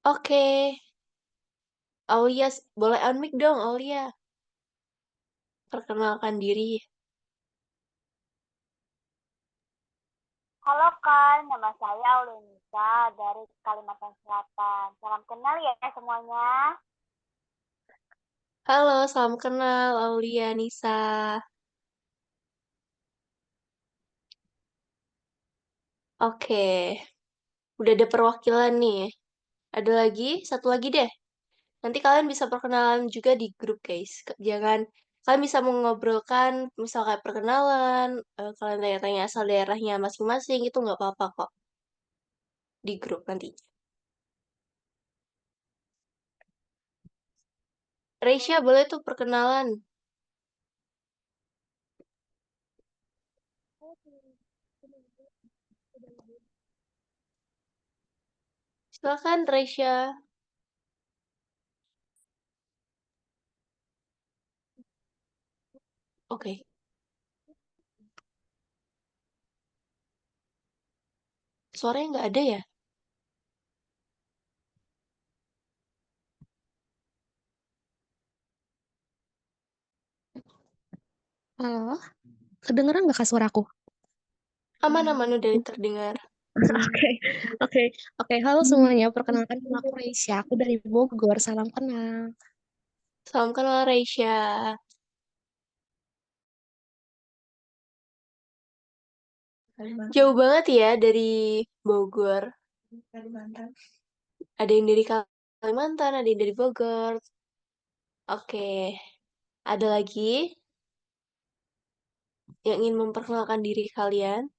Oke, Aulia, boleh unmic dong, Aulia. Perkenalkan diri. Halo Kak, nama saya Aulenisa dari Kalimantan Selatan. Salam kenal ya semuanya. Halo, salam kenal, Aulia Nisa. Oke, udah ada perwakilan nih. Ada lagi, satu lagi deh. Nanti kalian bisa perkenalan juga di grup, guys. Jangan, kalian bisa mengobrolkan, misal kayak perkenalan, kalian tanya-tanya asal daerahnya masing-masing, itu nggak apa-apa kok. Di grup nanti. Reisha, boleh tuh perkenalan. Silakan, Reisha. Oke, suaranya nggak ada ya? Halo, kedengeran nggak Kak suaraku? Aman-aman udah terdengar. Oke, oke, oke. Halo semuanya, perkenalkan nama aku Reisha, aku dari Bogor. Salam kenal. Salam kenal, Reisha. Jauh banget ya dari Bogor. Ada yang dari Kalimantan, ada yang dari Bogor. Oke, ada lagi yang ingin memperkenalkan diri kalian?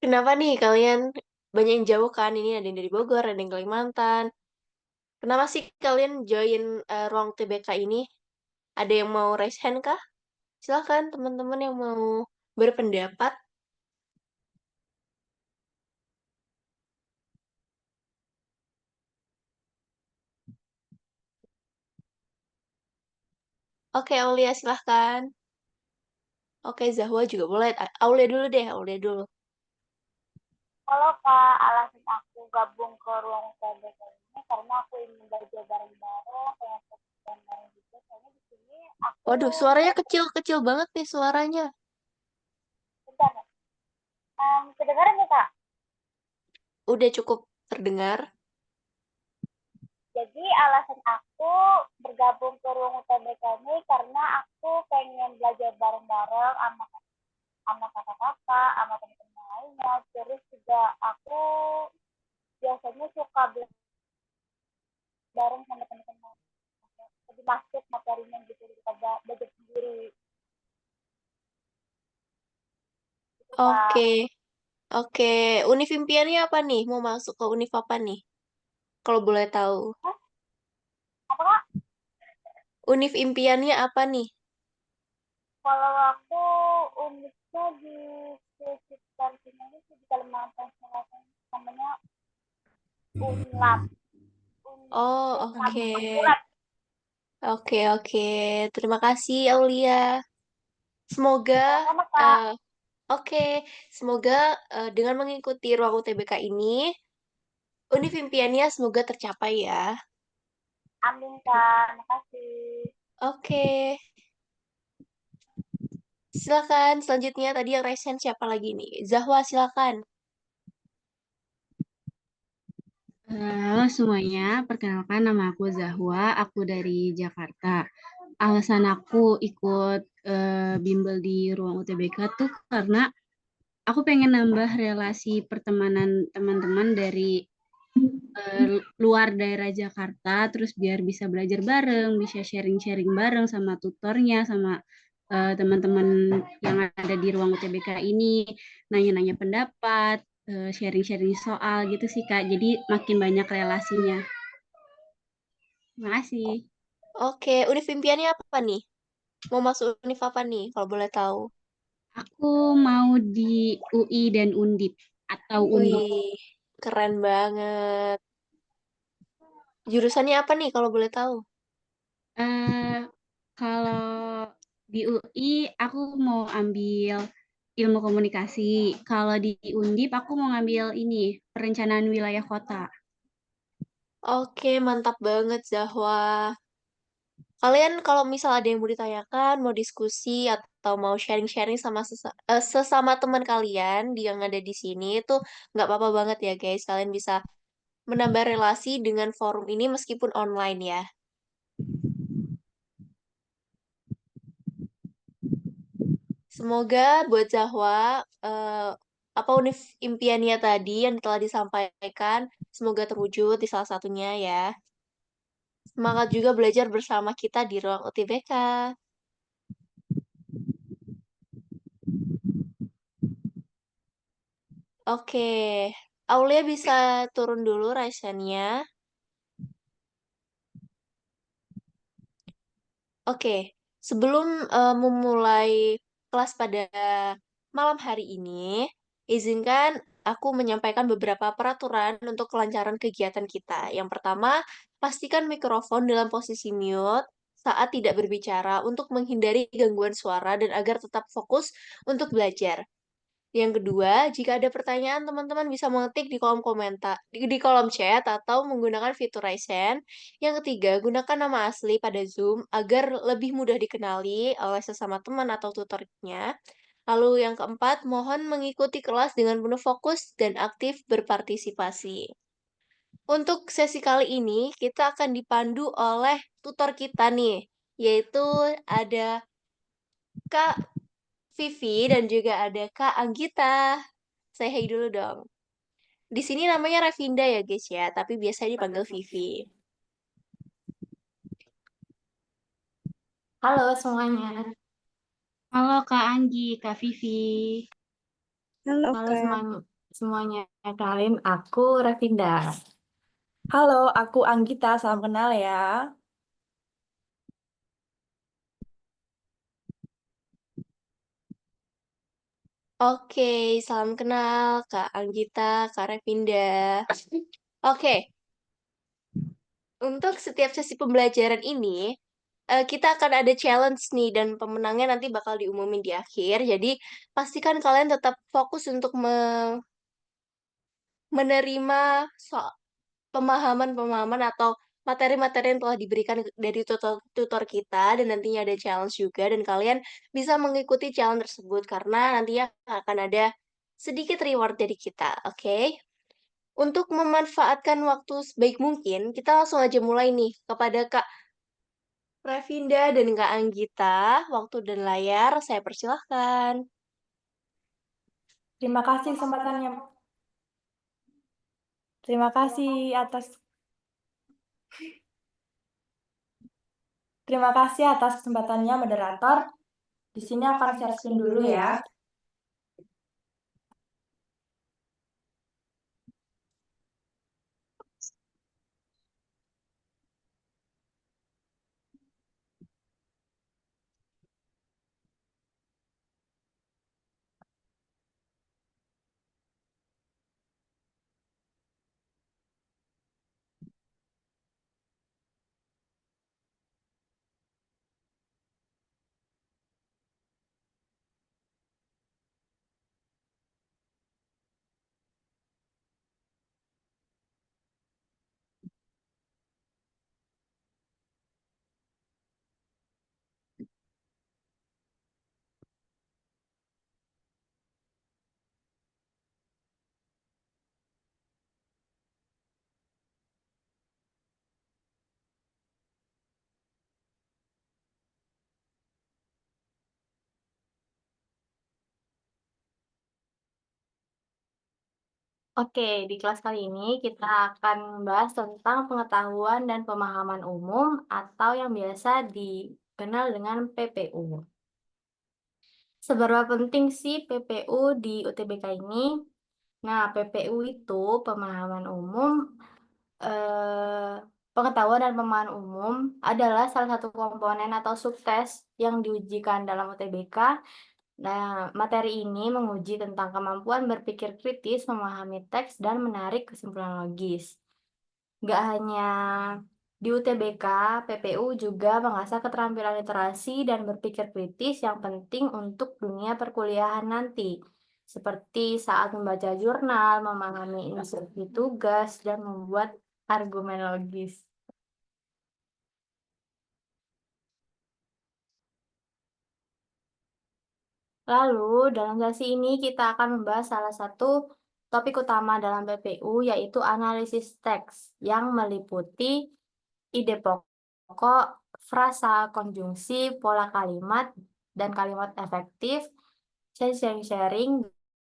Kenapa nih kalian banyak yang jauh kan? Ini ada yang dari Bogor, ada yang Kalimantan. Kenapa sih kalian join ruang TBK ini? Ada yang mau raise hand kah? Silakan teman-teman yang mau berpendapat. Oke, Aulia silahkan. Oke, Zahwa juga boleh. Aulia dulu deh, Aulia dulu. Halo Kak, alasan aku gabung ke ruang UTBK ini karena aku ingin belajar bareng-bareng, pengen fokus bareng juga. Soalnya di sini aku Waduh, suaranya kecil-kecil banget nih suaranya. bentar. Kedengaran ya Kak? Udah cukup terdengar. Jadi alasan aku bergabung ke ruang UTBK ini karena aku pengen belajar bareng-bareng sama kakak-kakak, sama teman-teman lainnya. Terus juga aku biasanya suka bareng sama teman-teman. Lebih masuk materinya gitu daripada belajar sendiri. Gitu, Kak. Oke, oke. Univ impiannya apa nih? Mau masuk ke univ apa nih? Kalau boleh tahu. Hah? Apa Kak? Univ impiannya apa nih? Kalau aku uniknya di sekitar sini sih di Kalimantan Selatan namanya Unlab. Oh, Unlab oke. Akurat. Oke, oke. Terima kasih, Aulia. Semoga, Sama-sama Kak. eh, oke. Semoga dengan mengikuti ruang UTBK ini, univ impiannya semoga tercapai ya. Amin Kak. Makasih. Oke. Silakan, selanjutnya tadi yang resen siapa lagi nih? Zahwa, silakan. Halo semuanya, perkenalkan nama aku Zahwa, aku dari Jakarta. Alasan aku ikut bimbel di ruang UTBK tuh karena aku pengen nambah relasi pertemanan teman-teman dari luar daerah Jakarta, terus biar bisa belajar bareng, bisa sharing-sharing bareng sama tutornya, sama teman-teman yang ada di ruang UTBK ini, nanya-nanya pendapat, sharing-sharing soal gitu sih Kak. Jadi makin banyak relasinya. Terima kasih. Oke, univ impiannya apa nih? Mau masuk univ apa nih, kalau boleh tahu? Aku mau di UI dan Undip atau Undip. Wih, keren banget. Jurusannya apa nih, kalau boleh tahu? Eh, kalau di UI aku mau ambil ilmu komunikasi. Kalau di Undip aku mau ngambil ini, perencanaan wilayah kota. Oke, mantap banget Zahwa. Kalian kalau misal ada yang mau ditanyakan, mau diskusi, atau mau sharing-sharing sama sesama teman kalian yang ada di sini, itu nggak apa-apa banget ya guys. Kalian bisa menambah relasi dengan forum ini meskipun online ya. Semoga buat Zahwa, apa impiannya tadi yang telah disampaikan, semoga terwujud di salah satunya ya. Semangat juga belajar bersama kita di ruang UTBK. Oke, Aulia bisa turun dulu Raisannya. Oke, sebelum memulai kelas pada malam hari ini, izinkan aku menyampaikan beberapa peraturan untuk kelancaran kegiatan kita. Yang pertama, pastikan mikrofon dalam posisi mute saat tidak berbicara untuk menghindari gangguan suara dan agar tetap fokus untuk belajar. Yang kedua, jika ada pertanyaan, teman-teman bisa mengetik di kolom komentar, di kolom chat atau menggunakan fitur Raise Hand. Yang ketiga, gunakan nama asli pada Zoom agar lebih mudah dikenali oleh sesama teman atau tutornya. Lalu yang keempat, mohon mengikuti kelas dengan penuh fokus dan aktif berpartisipasi. Untuk sesi kali ini, kita akan dipandu oleh tutor kita nih, yaitu ada Kak Vivi dan juga ada Kak Anggita. Saya hai dulu dong. Di sini namanya Ravinda ya guys ya, tapi biasanya dipanggil Vivi. Halo semuanya. Halo Kak Anggi, Kak Vivi. Halo, Halo Kak. semuanya. Kenalin aku Ravinda. Halo, aku Anggita. Salam kenal ya. Oke, salam kenal Kak Anggita, Kak Ravinda. Oke, untuk setiap sesi pembelajaran ini, kita akan ada challenge nih dan pemenangnya nanti bakal diumumin di akhir. Jadi pastikan kalian tetap fokus untuk menerima pemahaman-pemahaman atau materi-materi yang telah diberikan dari tutor kita dan nantinya ada challenge juga dan kalian bisa mengikuti challenge tersebut karena nantinya akan ada sedikit reward dari kita, oke? Untuk memanfaatkan waktu sebaik mungkin, kita langsung aja mulai nih kepada Kak Ravinda dan Kak Anggita. Waktu dan layar, saya persilahkan. Terima kasih kesempatannya. Terima kasih atas Terima kasih atas kesempatannya, moderator. Di sini akan share screen dulu ya. Oke, di kelas kali ini kita akan membahas tentang pengetahuan dan pemahaman umum atau yang biasa dikenal dengan PPU. Seberapa penting sih PPU di UTBK ini? Nah, PPU itu pemahaman umum, pengetahuan dan pemahaman umum adalah salah satu komponen atau subtes yang diujikan dalam UTBK. Nah, materi ini menguji tentang kemampuan berpikir kritis, memahami teks, dan menarik kesimpulan logis. Nggak hanya Di UTBK, PPU juga mengasah keterampilan literasi dan berpikir kritis yang penting untuk dunia perkuliahan nanti, seperti saat membaca jurnal, memahami instruksi tugas, dan membuat argumen logis. Lalu, dalam sesi ini kita akan membahas salah satu topik utama dalam PPU, yaitu analisis teks, yang meliputi ide pokok, frasa, konjungsi, pola kalimat, dan kalimat efektif, sharing,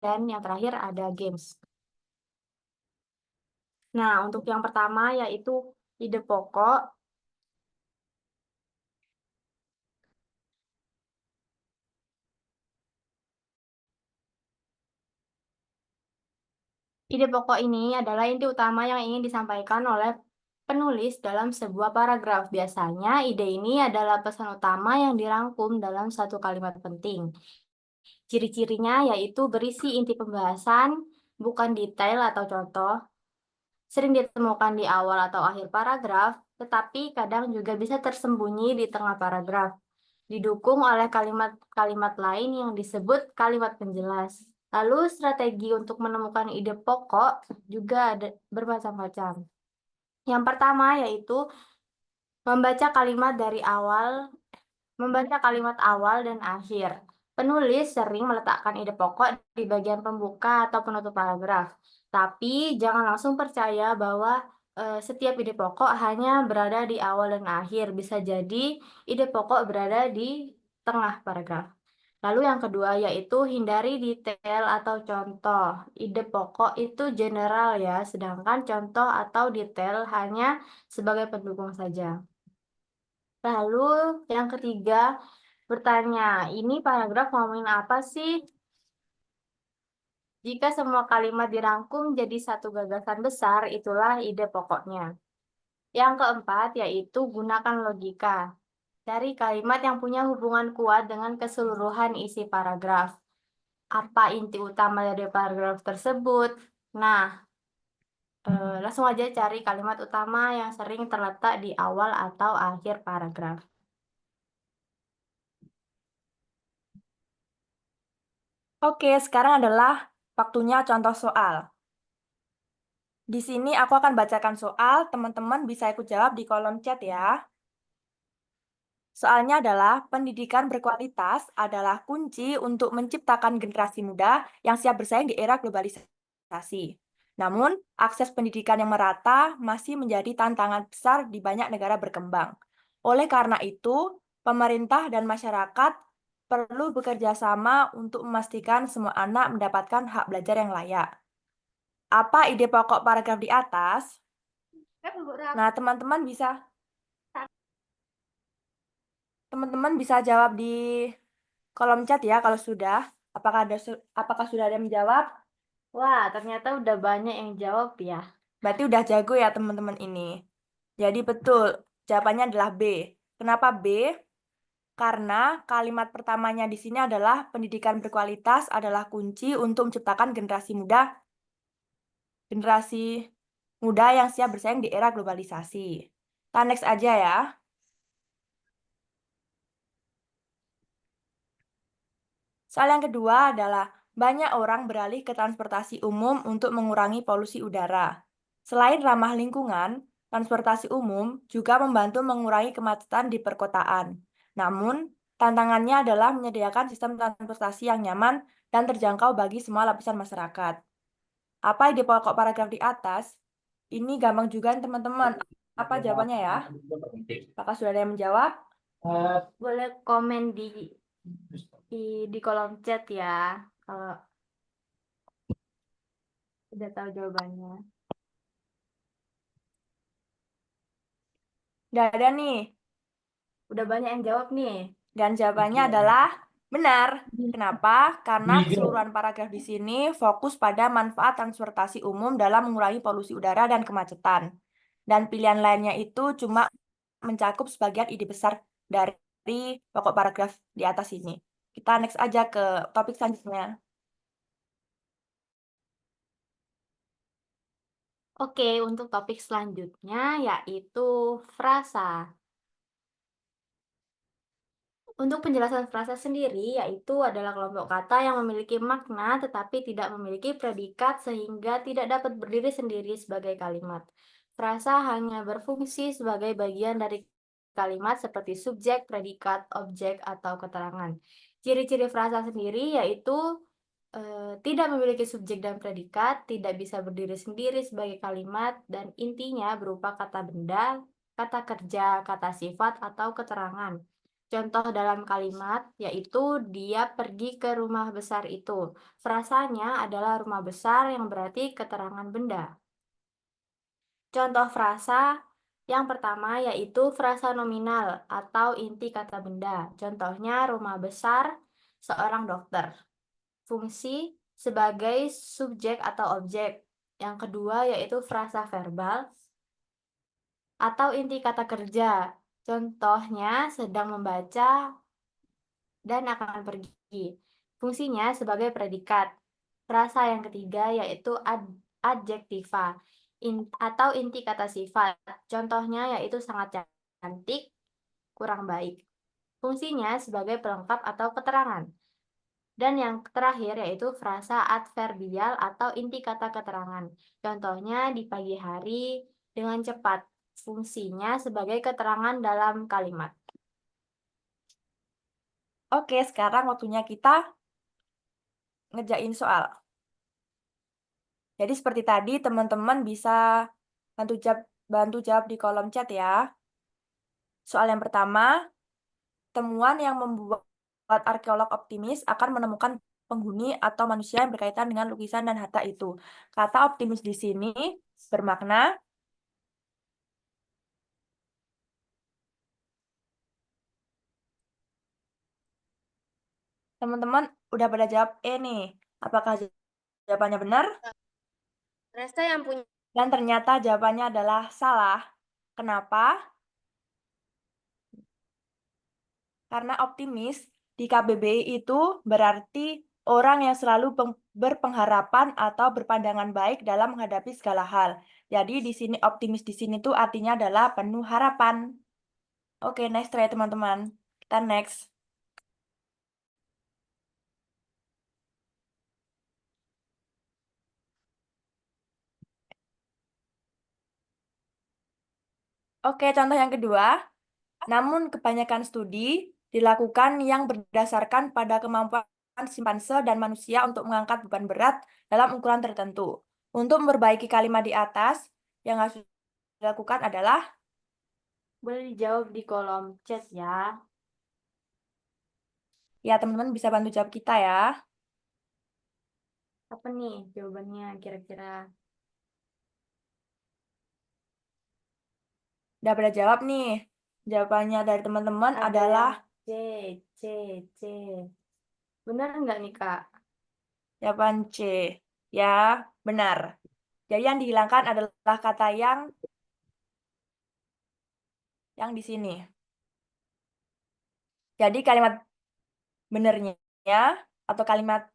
dan yang terakhir ada games. Nah, untuk yang pertama yaitu ide pokok. Ide pokok ini adalah inti utama yang ingin disampaikan oleh penulis dalam sebuah paragraf. Biasanya ide ini adalah pesan utama yang dirangkum dalam satu kalimat penting. Ciri-cirinya yaitu berisi inti pembahasan, bukan detail atau contoh. Sering ditemukan di awal atau akhir paragraf, tetapi kadang juga bisa tersembunyi di tengah paragraf. Didukung oleh kalimat-kalimat lain yang disebut kalimat penjelas. Lalu strategi untuk menemukan ide pokok juga ada bermacam-macam. Yang pertama yaitu membaca kalimat awal dan akhir. Penulis sering meletakkan ide pokok di bagian pembuka atau penutup paragraf. Tapi jangan langsung percaya bahwa setiap ide pokok hanya berada di awal dan akhir. Bisa jadi ide pokok berada di tengah paragraf. Lalu yang kedua yaitu hindari detail atau contoh. Ide pokok itu general ya, sedangkan contoh atau detail hanya sebagai pendukung saja. Lalu yang ketiga, bertanya, ini paragraf ngomongin apa sih? Jika semua kalimat dirangkum jadi satu gagasan besar, itulah ide pokoknya. Yang keempat yaitu gunakan logika. Cari kalimat yang punya hubungan kuat dengan keseluruhan isi paragraf. Apa inti utama dari paragraf tersebut? Nah, langsung aja cari kalimat utama yang sering terletak di awal atau akhir paragraf. Oke, sekarang adalah waktunya contoh soal. Di sini aku akan bacakan soal, teman-teman bisa ikut jawab di kolom chat ya. Soalnya adalah, pendidikan berkualitas adalah kunci untuk menciptakan generasi muda yang siap bersaing di era globalisasi. Namun, akses pendidikan yang merata masih menjadi tantangan besar di banyak negara berkembang. Oleh karena itu, pemerintah dan masyarakat perlu bekerja sama untuk memastikan semua anak mendapatkan hak belajar yang layak. Apa ide pokok paragraf di atas? Nah, teman-teman bisa jawab di kolom chat ya kalau sudah. Apakah sudah ada yang menjawab? Wah, ternyata udah banyak yang jawab ya. Berarti udah jago ya teman-teman ini. Jadi betul, jawabannya adalah B. Kenapa B? Karena kalimat pertamanya di sini adalah pendidikan berkualitas adalah kunci untuk menciptakan generasi muda yang siap bersaing di era globalisasi. Kita next aja ya. Soal yang kedua adalah banyak orang beralih ke transportasi umum untuk mengurangi polusi udara. Selain ramah lingkungan, transportasi umum juga membantu mengurangi kemacetan di perkotaan. Namun, tantangannya adalah menyediakan sistem transportasi yang nyaman dan terjangkau bagi semua lapisan masyarakat. Apa ide pokok paragraf di atas? Ini gampang juga teman-teman. Apa jawabannya ya? Apakah sudah ada yang menjawab? Boleh komen di kolom chat ya kalau udah tahu jawabannya. Udah ada nih. Udah banyak yang jawab nih. Dan jawabannya adalah benar. Kenapa? Karena keseluruhan paragraf di sini fokus pada manfaat transportasi umum dalam mengurangi polusi udara dan kemacetan. Dan pilihan lainnya itu cuma mencakup sebagian ide besar dari pokok paragraf di atas ini. Kita next aja ke topik selanjutnya. Oke, untuk topik selanjutnya yaitu frasa. Untuk penjelasan frasa sendiri, yaitu adalah kelompok kata yang memiliki makna tetapi tidak memiliki predikat sehingga tidak dapat berdiri sendiri sebagai kalimat. Frasa hanya berfungsi sebagai bagian dari kalimat seperti subjek, predikat, objek, atau keterangan. Ciri-ciri frasa sendiri yaitu tidak memiliki subjek dan predikat, tidak bisa berdiri sendiri sebagai kalimat, dan intinya berupa kata benda, kata kerja, kata sifat, atau keterangan. Contoh dalam kalimat yaitu dia pergi ke rumah besar itu. Frasanya adalah rumah besar yang berarti keterangan benda. Contoh frasa yang pertama yaitu frasa nominal atau inti kata benda. Contohnya rumah besar seorang dokter. Fungsi sebagai subjek atau objek. Yang kedua yaitu frasa verbal atau inti kata kerja. Contohnya sedang membaca dan akan pergi. Fungsinya sebagai predikat. Frasa yang ketiga yaitu adjektiva atau inti kata sifat. Contohnya yaitu sangat cantik, kurang baik. Fungsinya sebagai pelengkap atau keterangan. Dan yang terakhir yaitu frasa adverbial atau inti kata keterangan. Contohnya di pagi hari dengan cepat. Fungsinya sebagai keterangan dalam kalimat. Oke, sekarang waktunya kita ngerjain soal. Jadi seperti tadi, teman-teman bisa bantu jawab di kolom chat ya. Soal yang pertama, temuan yang membuat arkeolog optimis akan menemukan penghuni atau manusia yang berkaitan dengan lukisan dan harta itu. Kata optimis di sini bermakna teman-teman udah pada jawab nih. Apakah jawabannya benar? Rasa yang punya Dan ternyata jawabannya adalah salah. Kenapa? Karena optimis di KBBI itu berarti orang yang selalu berpengharapan atau berpandangan baik dalam menghadapi segala hal. Jadi di sini optimis di sini tuh artinya adalah penuh harapan. Oke, next try teman-teman. Kita next. Oke, contoh yang kedua. Namun kebanyakan studi dilakukan yang berdasarkan pada kemampuan simpanse dan manusia untuk mengangkat beban berat dalam ukuran tertentu. Untuk memperbaiki kalimat di atas, yang harus dilakukan adalah Boleh dijawab di kolom chat ya. ya teman-teman bisa bantu jawab kita ya. Apa nih jawabannya kira-kira? Udah pada jawab nih. Jawabannya dari teman-teman Ada adalah yang C, C. Benar nggak nih, Kak? jawaban C. Ya, benar. Jadi yang dihilangkan adalah kata yang di sini. Jadi kalimat benernya atau kalimat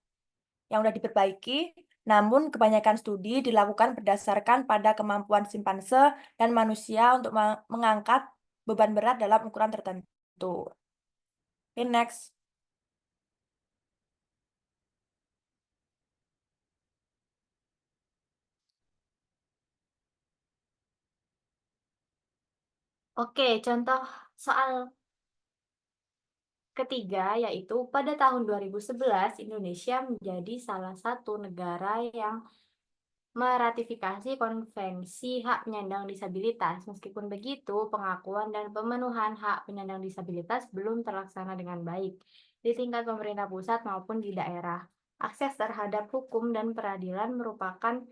yang sudah diperbaiki, namun kebanyakan studi dilakukan berdasarkan pada kemampuan simpanse dan manusia untuk mengangkat beban berat dalam ukuran tertentu. Okay, next. Oke, contoh soal ketiga yaitu pada tahun 2011 Indonesia menjadi salah satu negara yang meratifikasi Konvensi Hak Penyandang Disabilitas. Meskipun begitu, pengakuan dan pemenuhan hak penyandang disabilitas belum terlaksana dengan baik di tingkat pemerintah pusat maupun di daerah. Akses terhadap hukum dan peradilan merupakan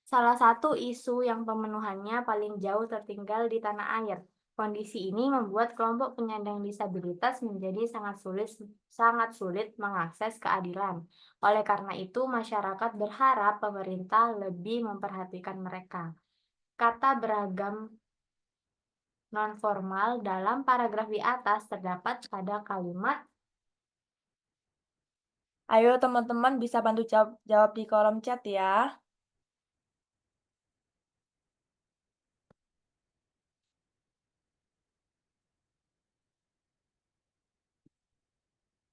salah satu isu yang pemenuhannya paling jauh tertinggal di tanah air. Kondisi ini membuat kelompok penyandang disabilitas menjadi sangat sulit mengakses keadilan. Oleh karena itu, masyarakat berharap pemerintah lebih memperhatikan mereka. Kata beragam nonformal dalam paragraf di atas terdapat pada kalimat. Ayo teman-teman bisa bantu jawab di kolom chat ya.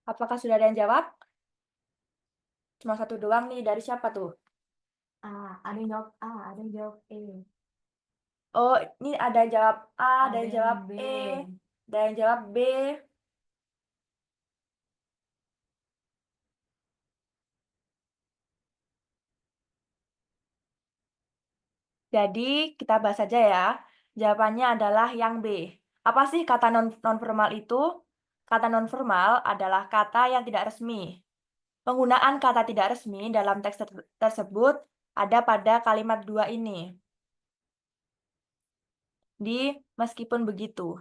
Apakah sudah ada yang jawab? Cuma satu doang nih, dari siapa tuh? Ada yang jawab A, ada yang jawab E. Oh, ini ada yang jawab A, ada yang jawab B. E, ada yang jawab B. Jadi, kita bahas saja ya. Jawabannya adalah yang B. Apa sih kata non-formal itu? Kata non-formal adalah kata yang tidak resmi. Penggunaan kata tidak resmi dalam teks tersebut ada pada kalimat dua ini. Di meskipun begitu.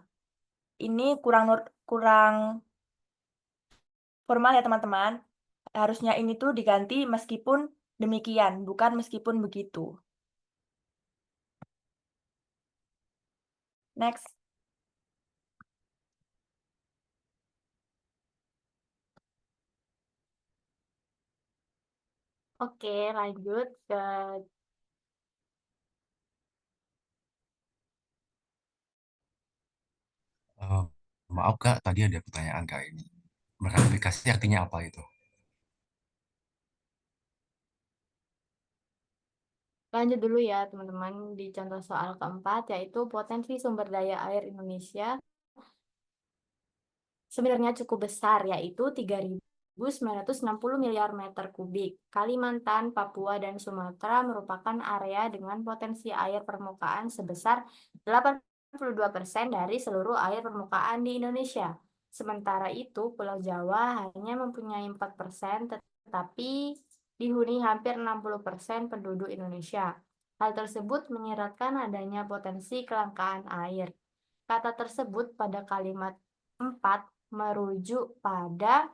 Ini kurang formal ya teman-teman. Harusnya ini tuh diganti meskipun demikian, bukan meskipun begitu. Next. Oke, lanjut ke Maaf Kak, tadi ada pertanyaan Kak ini. Meratifikasi artinya apa itu? lanjut dulu ya teman-teman di contoh soal keempat, yaitu potensi sumber daya air Indonesia sebenarnya cukup besar, yaitu 3.960 miliar meter kubik. Kalimantan, Papua, dan Sumatera merupakan area dengan potensi air permukaan sebesar 82% dari seluruh air permukaan di Indonesia. Sementara itu, Pulau Jawa hanya mempunyai 4%, tetapi dihuni hampir 60% penduduk Indonesia. Hal tersebut menyiratkan adanya potensi kelangkaan air. Kata tersebut pada kalimat 4 merujuk pada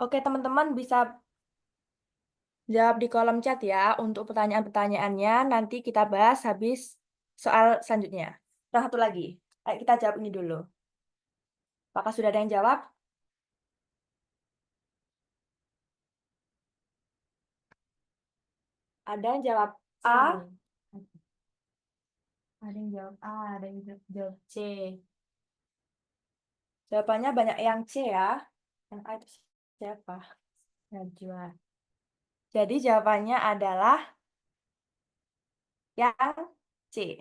Oke, teman-teman bisa jawab di kolom chat ya untuk pertanyaan-pertanyaannya. Nanti kita bahas habis soal selanjutnya. Dan satu lagi. Ayo kita jawab ini dulu. Apakah sudah ada yang jawab? Ada yang jawab C. A? Ada yang jawab A, ada yang jawab C. Jawabannya banyak yang C ya. Yang A itu siapa? Najwa. Jadi jawabannya adalah yang C.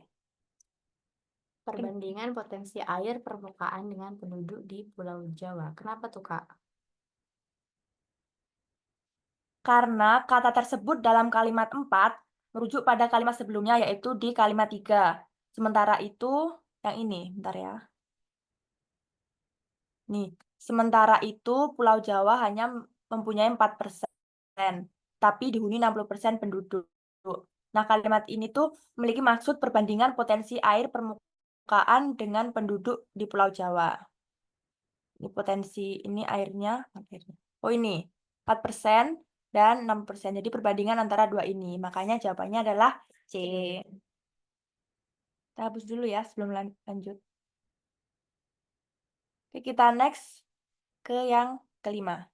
Perbandingan potensi air permukaan dengan penduduk di Pulau Jawa. Kenapa tuh, Kak? Karena kata tersebut dalam kalimat 4 merujuk pada kalimat sebelumnya, yaitu di kalimat 3. Sementara itu, yang ini, bentar ya. Nih, sementara itu Pulau Jawa hanya mempunyai 4%, tapi dihuni 60% penduduk. Nah, kalimat ini tuh memiliki maksud perbandingan potensi air permukaan dengan penduduk di Pulau Jawa. Ini potensi, ini airnya. Oh ini, 4% dan 6%. Jadi perbandingan antara dua ini. Makanya jawabannya adalah C. Kita hapus dulu ya sebelum lanjut. Oke, kita next ke yang kelima.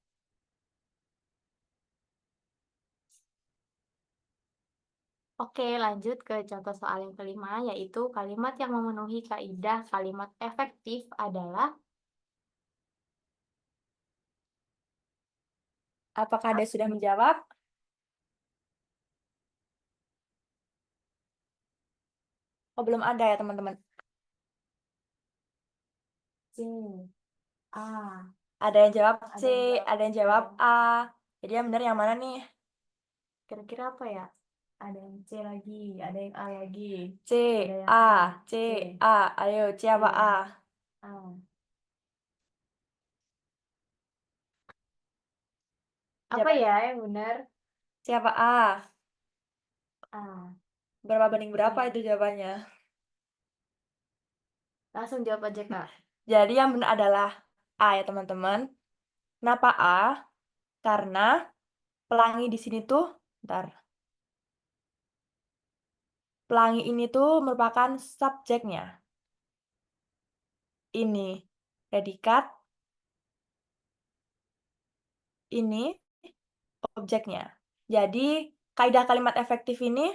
Oke, lanjut ke contoh soal yang kelima, yaitu kalimat yang memenuhi kaidah kalimat efektif adalah Apakah ada sudah menjawab? Oh, belum ada ya, teman-teman. C, A. Ada yang jawab C, Ada yang jawab ada yang jawab C. A. Jadi yang benar yang mana nih? Kira-kira apa ya? Ada yang C lagi, ada yang A lagi. C, Ada yang A, A, C, A. Ayo, C apa A? A. Apa Jawaban ya yang benar? C apa A? A. Berapa banding berapa Iya. itu jawabannya? Langsung jawab aja, Kak. Jadi yang benar adalah A ya, teman-teman. Kenapa A? Karena pelangi di sini tuh, bentar. Pelangi ini tuh merupakan subjeknya. Ini predikat, ini objeknya. Jadi, kaidah kalimat efektif ini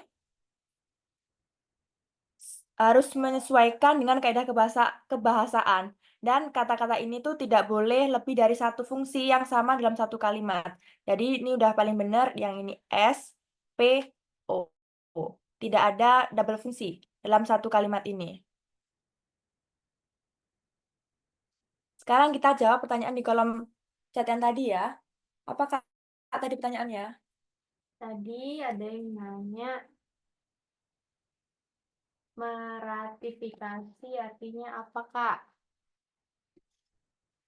harus menyesuaikan dengan kaidah kebahasaan. Dan kata-kata ini tuh tidak boleh lebih dari satu fungsi yang sama dalam satu kalimat. Jadi ini udah paling benar yang ini S, P, O. Tidak ada double fungsi dalam satu kalimat ini. Sekarang kita jawab pertanyaan di kolom chat yang tadi ya. Apakah tadi pertanyaannya? Tadi ada yang nanya meratifikasi artinya apa, Kak?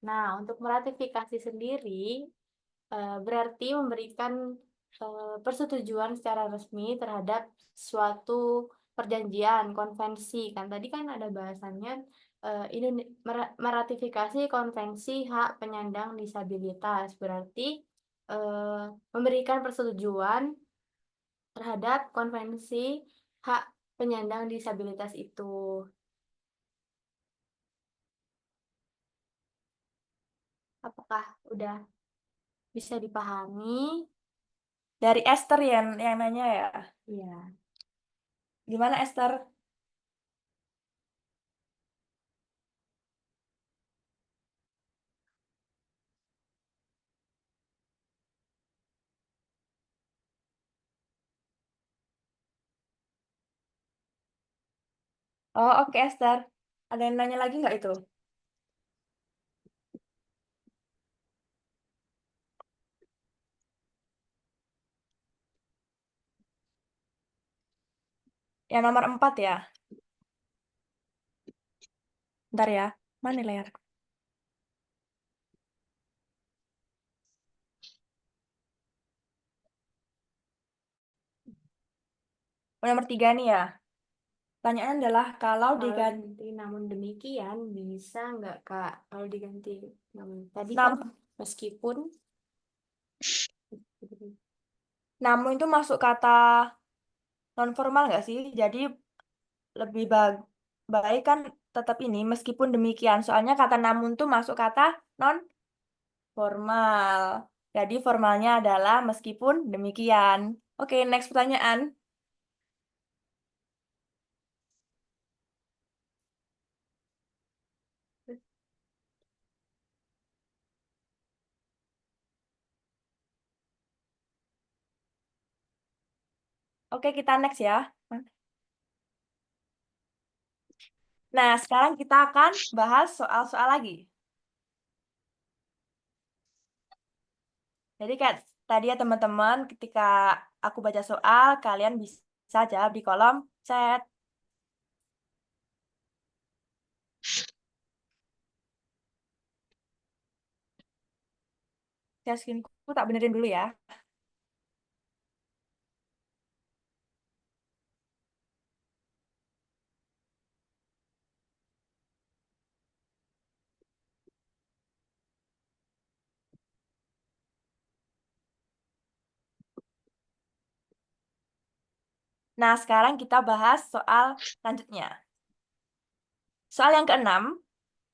Nah, untuk meratifikasi sendiri berarti memberikan persetujuan secara resmi terhadap suatu perjanjian, konvensi. Kan tadi kan ada bahasannya meratifikasi konvensi hak penyandang disabilitas. Berarti memberikan persetujuan terhadap konvensi hak penyandang disabilitas itu. Apakah udah bisa dipahami? Dari Esther yang nanya ya. Iya. Gimana Esther? Oh, oke Esther. Ada yang nanya lagi nggak itu? Yang nomor 4 ya. Bentar ya. Mana layar? Oh, nomor 3 nih ya. Pertanyaan adalah kalau Kalau diganti diganti namun demikian bisa nggak Kak? Kalau diganti tadi kan meskipun namun itu masuk kata non formal nggak sih? Jadi lebih baik kan tetap ini meskipun demikian. Soalnya kata namun tuh masuk kata non formal. Jadi formalnya adalah meskipun demikian. Oke, next pertanyaan. Oke, kita next ya. Nah, sekarang kita akan bahas soal-soal lagi. Jadi kayak tadi ya teman-teman, ketika aku baca soal, kalian bisa jawab di kolom chat. Share screen-ku tak benerin dulu ya. Nah, sekarang kita bahas soal selanjutnya. Soal yang keenam,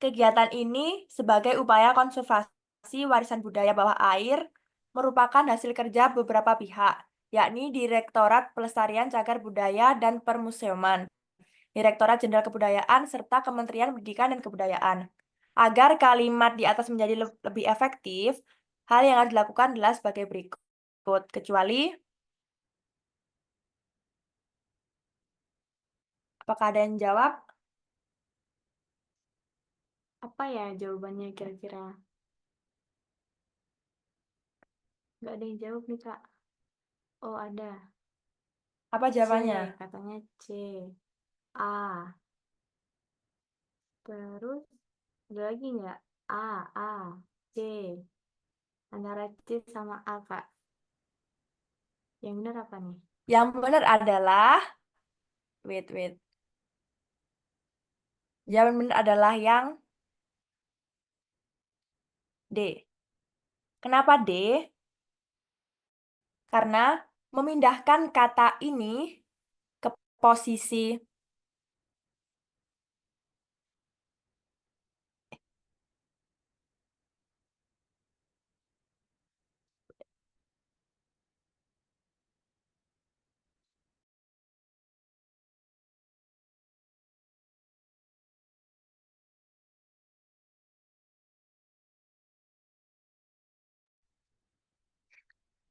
kegiatan ini sebagai upaya konservasi warisan budaya bawah air merupakan hasil kerja beberapa pihak, yakni Direktorat Pelestarian Cagar Budaya dan Permuseuman, Direktorat Jenderal Kebudayaan, serta Kementerian Pendidikan dan Kebudayaan. Agar kalimat di atas menjadi lebih efektif, hal yang harus dilakukan adalah sebagai berikut. Kecuali, apakah ada yang jawab? apa ya jawabannya kira-kira? Nggak ada yang jawab nih Kak. Oh ada. Apa C, jawabannya? katanya C. A. Terus ada lagi nggak? A, C. Antara C sama A Kak. Yang benar apa nih? Yang benar adalah, wait. Jawaban benar adalah yang D. Kenapa D? Karena memindahkan kata ini ke posisi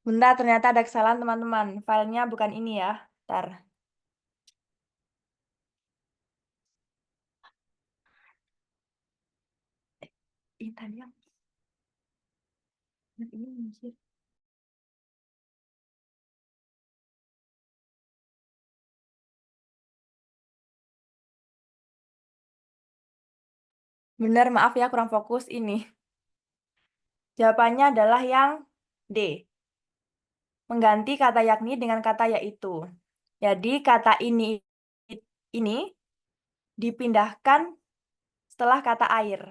Bentar, ternyata ada kesalahan teman-teman. Filenya bukan ini ya. Bentar. Ini tadi yang ini Mesir. Benar, maaf ya kurang fokus ini. Jawabannya adalah yang D. Mengganti kata yakni dengan kata yaitu. Jadi kata ini dipindahkan setelah kata air.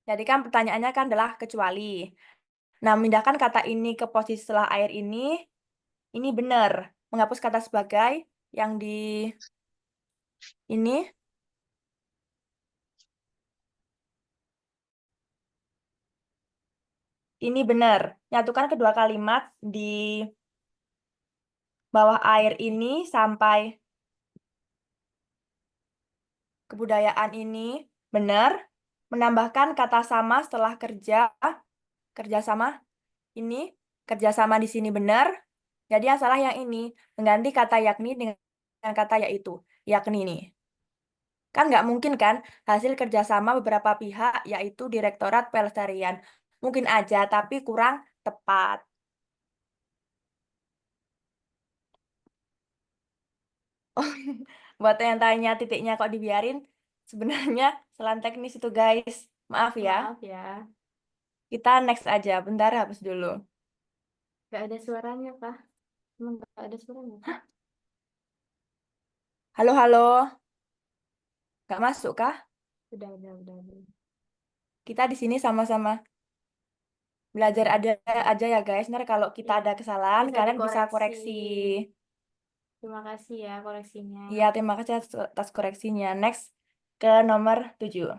Jadi kan pertanyaannya kan adalah kecuali. Nah, memindahkan kata ini ke posisi setelah air ini benar. Menghapus kata sebagai yang di ini benar. Nyatukan kedua kalimat di bawah air ini sampai kebudayaan ini benar. Menambahkan kata sama setelah kerjasama ini, kerjasama di sini benar. Jadi yang salah yang ini, mengganti kata yakni dengan kata yaitu, yakni ini. Kan nggak mungkin kan hasil kerjasama beberapa pihak, yaitu Direktorat Pelestarian. Mungkin aja, tapi kurang tepat. Oh, buat yang tanya titiknya kok dibiarin, sebenarnya selain teknis itu guys. Maaf ya. Maaf ya, Kita next aja, bentar hapus dulu. nggak ada suaranya, Kak. Emang nggak ada suaranya, Kak? Halo, halo. Nggak masuk kah? Udah. Kita di sini sama-sama belajar aja ya guys. Ntar kalau kita Iya, ada kesalahan, bisa kalian bisa dikoreksi. koreksi. Terima kasih ya koreksinya. Iya, terima kasih atas koreksinya. Next ke nomor 7.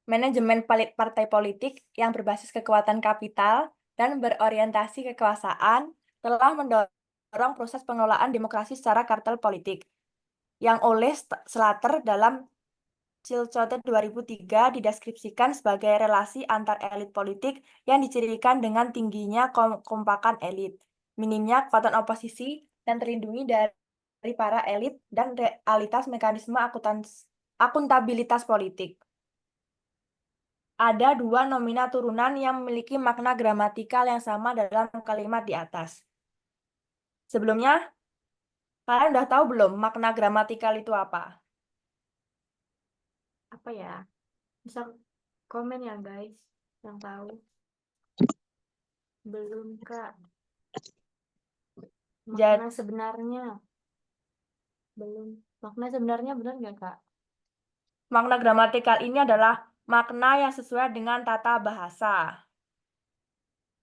Manajemen partai politik yang berbasis kekuatan kapital dan berorientasi kekuasaan telah mendorong proses pengelolaan demokrasi secara kartel politik yang oleh Slater dalam Chilcote 2003 dideskripsikan sebagai relasi antar elit politik yang dicirikan dengan tingginya kompakan elit, minimnya kekuatan oposisi, dan terlindungi dari para elit dan realitas mekanisme akuntabilitas politik. Ada dua nomina turunan yang memiliki makna gramatikal yang sama dalam kalimat di atas. Sebelumnya, kalian udah tahu belum makna gramatikal itu apa? Apa ya? Bisa komen ya guys, yang tahu. Belum, Kak. Makna sebenarnya. Belum. Makna sebenarnya benar nggak, Kak? Makna gramatikal ini adalah makna yang sesuai dengan tata bahasa.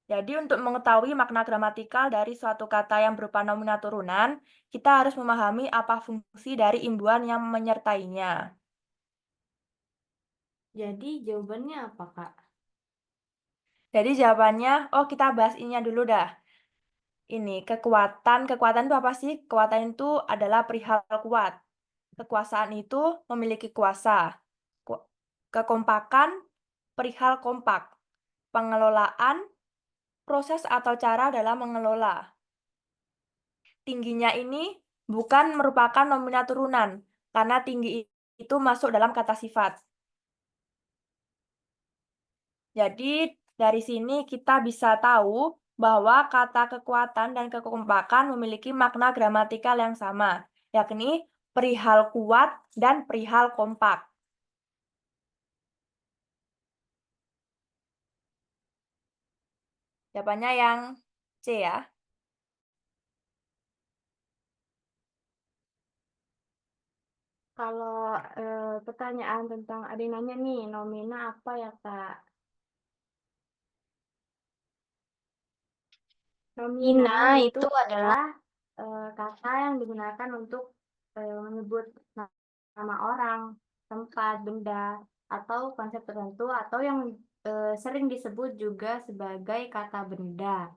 Jadi untuk mengetahui makna gramatikal dari suatu kata yang berupa nomina turunan, kita harus memahami apa fungsi dari imbuhan yang menyertainya. Jadi jawabannya apa, Kak? Jadi jawabannya, kita bahas ininya dulu dah. Ini, kekuatan itu apa sih? Kekuatan itu adalah perihal kuat. Kekuasaan itu memiliki kuasa. Kekompakan, perihal kompak. Pengelolaan, proses atau cara dalam mengelola. Tingginya ini bukan merupakan nomina turunan, karena tinggi itu masuk dalam kata sifat. Jadi, dari sini kita bisa tahu bahwa kata kekuatan dan kekompakan memiliki makna gramatikal yang sama, yakni perihal kuat dan perihal kompak. Jawabannya yang C ya. Kalau pertanyaan tentang ada yang nanya nih, nomina apa ya, Kak? Nomina Ina itu itu adalah kata yang digunakan untuk menyebut nama orang, tempat, benda, atau konsep tertentu, atau yang sering disebut juga sebagai kata benda.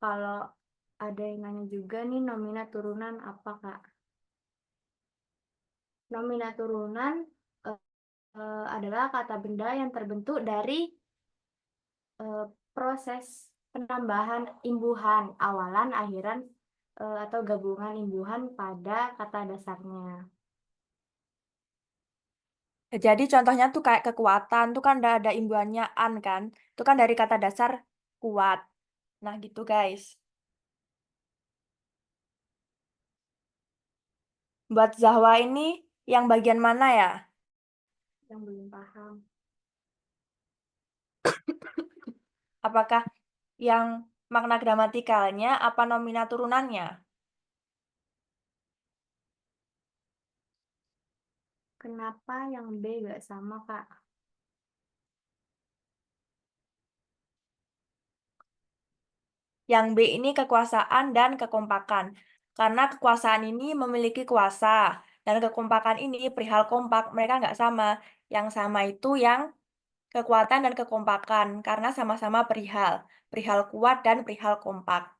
Kalau ada yang nanya juga nih, nomina turunan apa, Kak? Nomina turunan adalah kata benda yang terbentuk dari proses penambahan imbuhan awalan, akhiran, atau gabungan imbuhan pada kata dasarnya. Jadi contohnya tuh kayak kekuatan tuh kan ada imbuhannya an kan. Itu kan dari kata dasar kuat. Nah, gitu guys. Buat Zahwa ini yang bagian mana ya? Yang belum paham. Apakah yang makna gramatikalnya apa nomina turunannya? Kenapa yang B gak sama, Kak? Yang B ini kekuasaan dan kekompakan. Karena kekuasaan ini memiliki kuasa. Dan kekompakan ini perihal kompak, mereka nggak sama. Yang sama itu yang kekuatan dan kekompakan. Karena sama-sama perihal. Perihal kuat dan perihal kompak.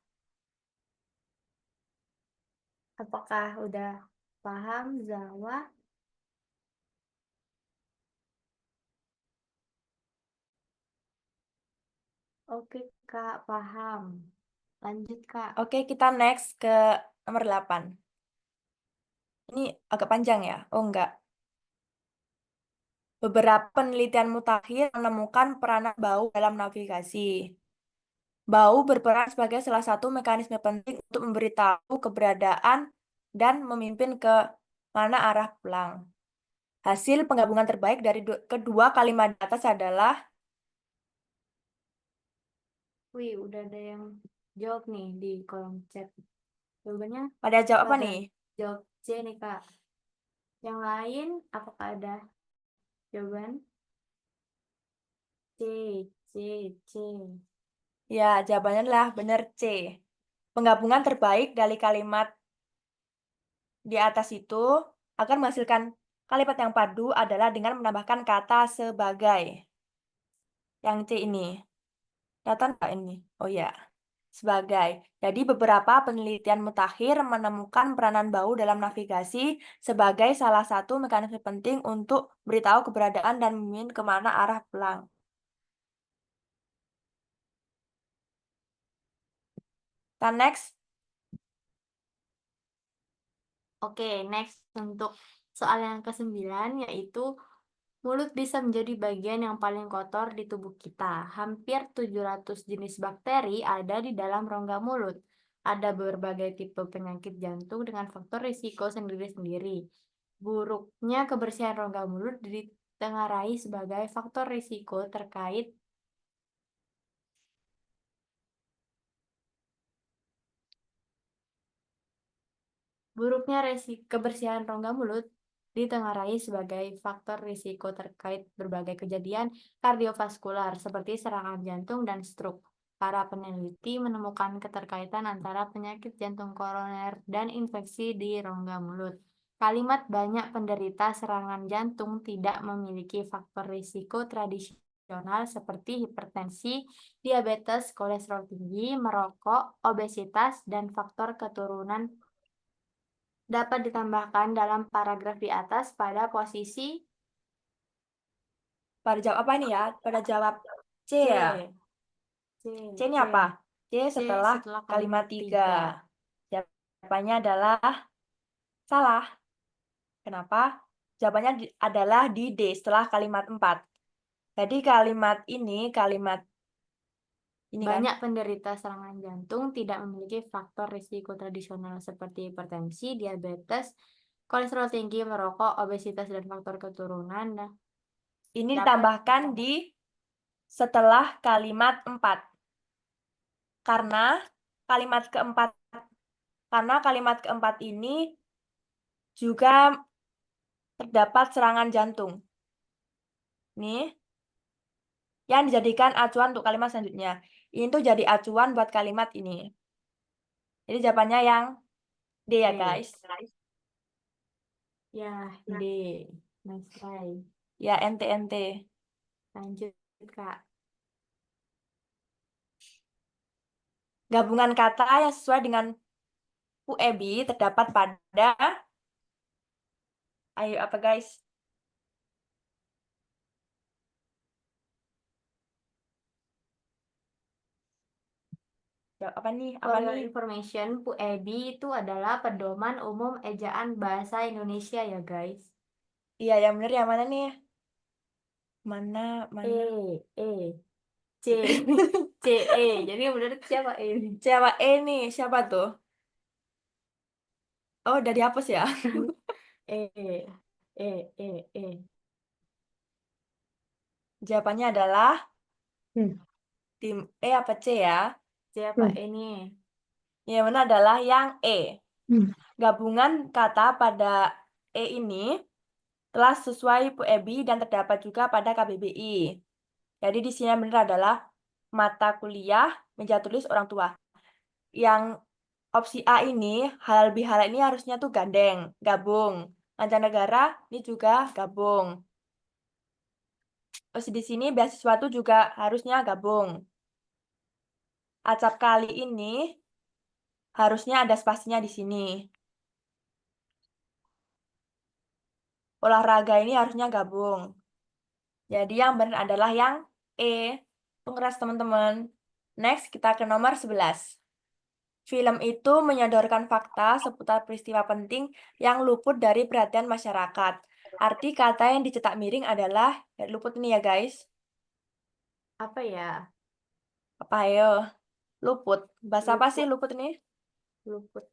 Apakah udah paham, Zawa? Oke, Kak, paham. Lanjut, Kak. Oke, kita next ke nomor 8. Ini agak panjang ya? Oh, enggak. Beberapa penelitian mutakhir menemukan peranan bau dalam navigasi. Bau berperan sebagai salah satu mekanisme penting untuk memberitahu keberadaan dan memimpin ke mana arah pulang. Hasil penggabungan terbaik dari kedua kalimat di atas adalah Wih, udah ada yang jawab nih di kolom chat. Jawabannya pada jawab apa pada nih? jawab C nih, Kak. Yang lain, apakah ada jawaban? C, C, C. Ya, jawabannya adalah benar C. Penggabungan terbaik dari kalimat di atas itu akan menghasilkan kalimat yang padu adalah dengan menambahkan kata sebagai. Yang C ini. Data nggak ini? Oh ya, sebagai. Jadi beberapa penelitian mutakhir menemukan peranan bau dalam navigasi sebagai salah satu mekanisme penting untuk beritahu keberadaan dan memimpin kemana arah pulang. Kita next. Oke, next untuk soal yang ke-9, yaitu mulut bisa menjadi bagian yang paling kotor di tubuh kita. Hampir 700 jenis bakteri ada di dalam rongga mulut. Ada berbagai tipe penyakit jantung dengan faktor risiko sendiri-sendiri. Buruknya kebersihan rongga mulut ditengarai sebagai faktor risiko terkait buruknya kebersihan rongga mulut ditengarai sebagai faktor risiko terkait berbagai kejadian kardiovaskular seperti serangan jantung dan stroke. Para peneliti menemukan keterkaitan antara penyakit jantung koroner dan infeksi di rongga mulut. Kalimat banyak penderita serangan jantung tidak memiliki faktor risiko tradisional seperti hipertensi, diabetes, kolesterol tinggi, merokok, obesitas, dan faktor keturunan dapat ditambahkan dalam paragraf di atas pada posisi Pada jawab apa nih ya? Pada jawab C C. ya? C, C ini apa? C setelah kalimat 3. Jawabannya adalah salah. Kenapa? Jawabannya adalah di D setelah kalimat 4. Jadi kalimat ini kan? Banyak penderita serangan jantung tidak memiliki faktor risiko tradisional seperti hipertensi, diabetes, kolesterol tinggi, merokok, obesitas, dan faktor keturunan. Nah, Ini ditambahkan di setelah kalimat 4. Karena kalimat keempat ini juga terdapat serangan jantung. Nih, yang dijadikan acuan untuk kalimat selanjutnya. Ini tuh jadi acuan buat kalimat ini. Jadi jawabannya yang D ya, D. guys. Ya, D. Nice try. Ya, ente. Lanjut, Kak. Gabungan kata yang sesuai dengan puebi terdapat pada... Ayo, apa, guys? Jawab apa nih? Apa For your nih? information, PUEBI itu adalah pedoman umum ejaan bahasa Indonesia ya, guys. Iya, yang bener yang mana nih? Mana? E, C, C, E. Jadi yang bener siapa E ini? Siapa E nih? Siapa tuh? Oh, udah dihapus ya? E, E. Jawabannya adalah Hmm. tim E apa C ya? Siapa ini? Yang benar adalah yang E. Hmm. Gabungan kata pada E ini telah sesuai PUEBI dan terdapat juga pada KBBI. Jadi di sini yang benar adalah mata kuliah, meja tulis orang tua. Yang opsi A ini, halal bihalal ini harusnya tuh gandeng, gabung. Mancanegara ini juga gabung. Terus di sini beasiswa tuh juga harusnya gabung. Acap kali ini harusnya ada spasinya di sini. Olahraga ini harusnya gabung. Jadi yang benar adalah yang E. Pengeras teman-teman. Next, kita ke nomor 11. Film itu menyodorkan fakta seputar peristiwa penting yang luput dari perhatian masyarakat. Arti kata yang dicetak miring adalah luput ini ya, guys. Apa ya? Apa ayo? Luput. Bahasa apa sih luput ini? Luput.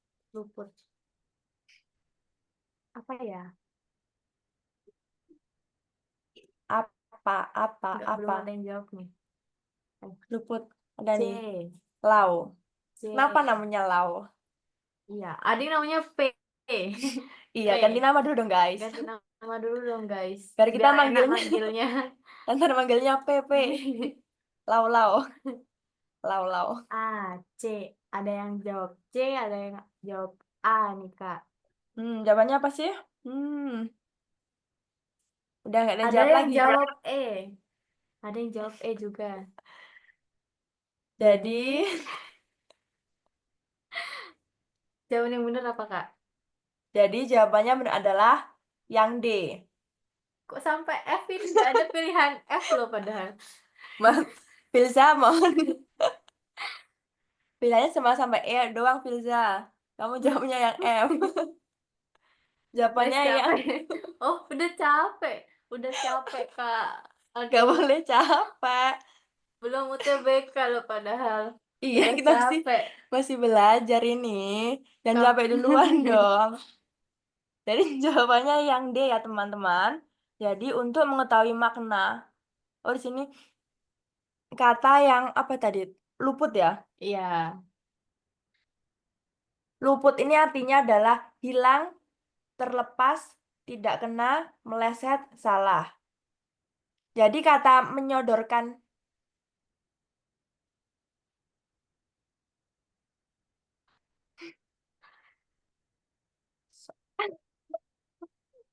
Apa ya? Belum ada yang jawab nih. Luput. Ada C. nih. Lau. C. Kenapa namanya lau? Iya, ada yang namanya P. Iya, P. ganti nama dulu dong, guys. Ganti nama dulu dong, guys. Biar kita enak manggilnya. manggilnya. Ntar manggilnya Pepe. Lau. Lau. A, C. Ada yang jawab C, ada yang jawab A nih, Kak. Jawabannya apa sih? Udah nggak ada yang jawab lagi. Jawab E. Ada yang jawab E juga. Jadi jawaban yang benar apa, Kak? Jadi jawabannya benar adalah yang D. Kok sampai F ini nggak ada pilihan F loh padahal. Filza mohon. Pilihannya cuma sampai E doang, Filza. Kamu jawabnya yang F. Jawabannya yang Oh, udah capek, Kak. Gak boleh capek. Belum UTBK loh padahal. Iya, Udah kita capek. masih belajar ini. Jangan capek duluan dong. Jadi jawabannya yang D ya, teman-teman. Jadi untuk mengetahui makna. Oh, di sini kata yang apa tadi? Luput ya? Iya. Luput ini artinya adalah hilang, terlepas, tidak kena, meleset, salah. Jadi kata menyodorkan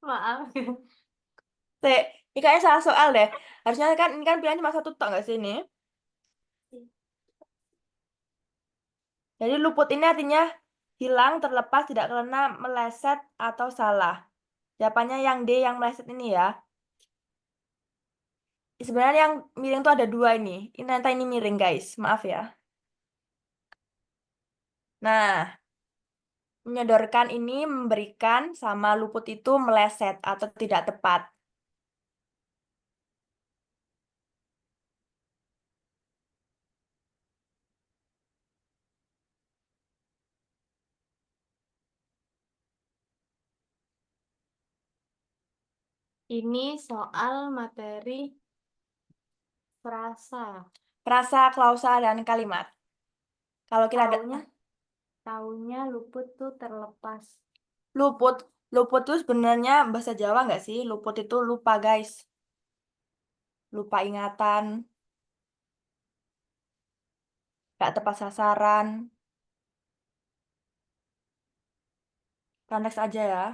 Maaf. ini kayaknya salah soal deh. Harusnya kan ini kan pilihannya cuma satu tok nggak sih ini? Jadi luput ini artinya hilang, terlepas, tidak kena, meleset, atau salah. Jawabannya yang D, yang meleset ini ya. Sebenarnya yang miring tuh ada dua ini. Ini ternyata ini miring, guys. Maaf ya. Nah, menyodorkan ini memberikan sama luput itu meleset atau tidak tepat. Ini soal materi frasa. Frasa, klausa, dan kalimat. Kalau kita ada Taunya luput tuh terlepas. luput Luput itu sebenarnya bahasa Jawa nggak sih? Luput itu lupa, guys. Lupa ingatan. Nggak tepat sasaran. Kita next aja ya.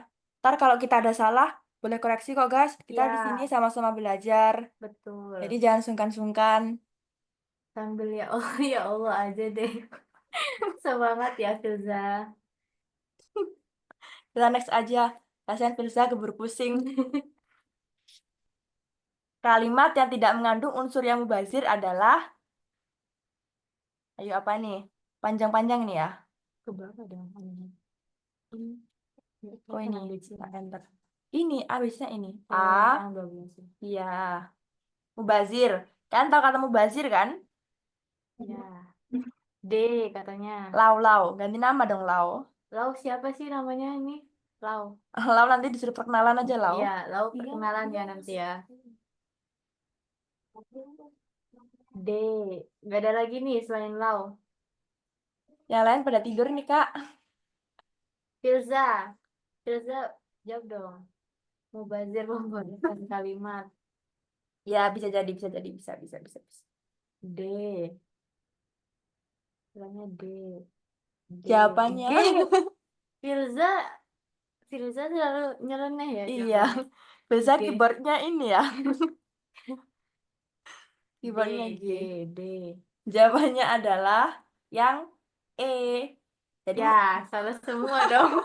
Ntar kalau kita ada salah, boleh koreksi kok, guys. Kita di sini Ya, sama-sama belajar. betul. Jadi jangan sungkan-sungkan. Sambil ya Allah, ya Allah aja deh. Semangat ya, Filza. Kita next aja. Kasihan Filza keburu pusing. Kalimat yang tidak mengandung unsur yang mubazir adalah, ayo apa nih? Panjang-panjang nih ya. Ke bawah dong. Ini. Oh Kan ini. ABC. Nah, enter. Ini ABC ini. A, Oh, yang 12. iya. Mubazir. Kan tahu kata mubazir kan? Ya. D katanya. Lau-lau. Ganti nama dong, Lau. Lau siapa sih namanya ini? Lau. Lau nanti disuruh perkenalan aja, Lau. Iya, Lau perkenalan ya nanti ya. D. Nggak ada lagi nih selain Lau. Yang lain pada tidur nih, Kak. Filza. Filza, jawab dong. Mubazir membolehkan kalimat. Ya, bisa jadi, bisa jadi. Bisa. D. Bilangnya D. D. Jawabannya. G. Filza. Filza selalu nyeleneh ya. Iya. jawabannya. Bisa G. keyboardnya ini ya. D. Keyboardnya D. G. D. Jawabannya adalah yang E. Jadi Ya, salah semua dong.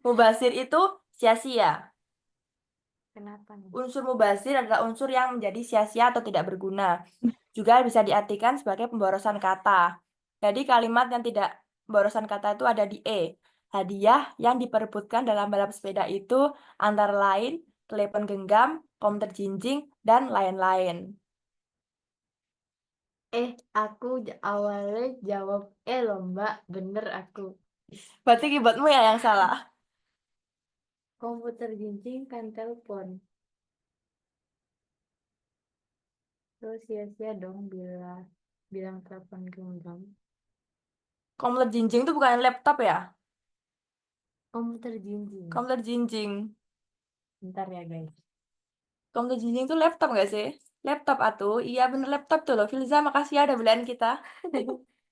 mubazir itu sia-sia. Kenapa nih? Unsur mubazir adalah unsur yang menjadi sia-sia atau tidak berguna. Juga bisa diartikan sebagai pemborosan kata. Jadi kalimat yang tidak pemborosan kata itu ada di E. Hadiah yang diperebutkan dalam balap sepeda itu antara lain telepon genggam, komputer jinjing, dan lain-lain. Aku awalnya jawab loh Mbak, bener aku. Berarti keyboardmu ya yang salah. Komputer jinjing kan telepon. Terus sia-sia dong bilang telepon genggam. Komputer jinjing itu bukan laptop ya? Komputer jinjing. Komputer jinjing. Bentar ya guys. Komputer jinjing itu laptop nggak sih? Laptop atuh. Iya bener laptop tuh loh. Filza, makasih ya udah belain kita.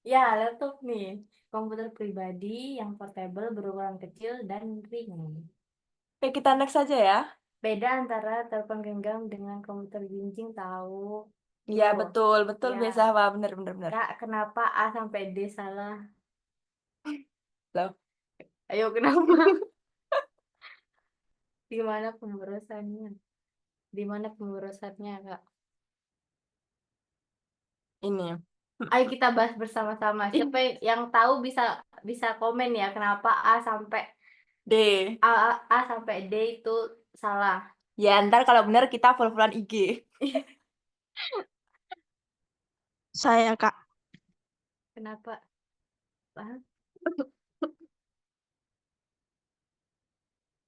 Ya, laptop nih. Komputer pribadi yang portable berukuran kecil dan ringan. Oke, kita next aja ya. Beda antara telepon genggam dengan komputer jinjing tahu. Iya Tuh, betul ya. biasa Wah, bener. Kak, kenapa A sampai D salah? Loh. Ayo, kenapa? Di mana pemborosannya? Di mana pemborosannya, Kak? Ini. Ayo kita bahas bersama-sama. Siapa yang tahu bisa komen ya kenapa A sampai D. A sampai D itu salah. Ya ntar kalau bener kita full-fullan IG. Saya, Kak. Kenapa? Ah,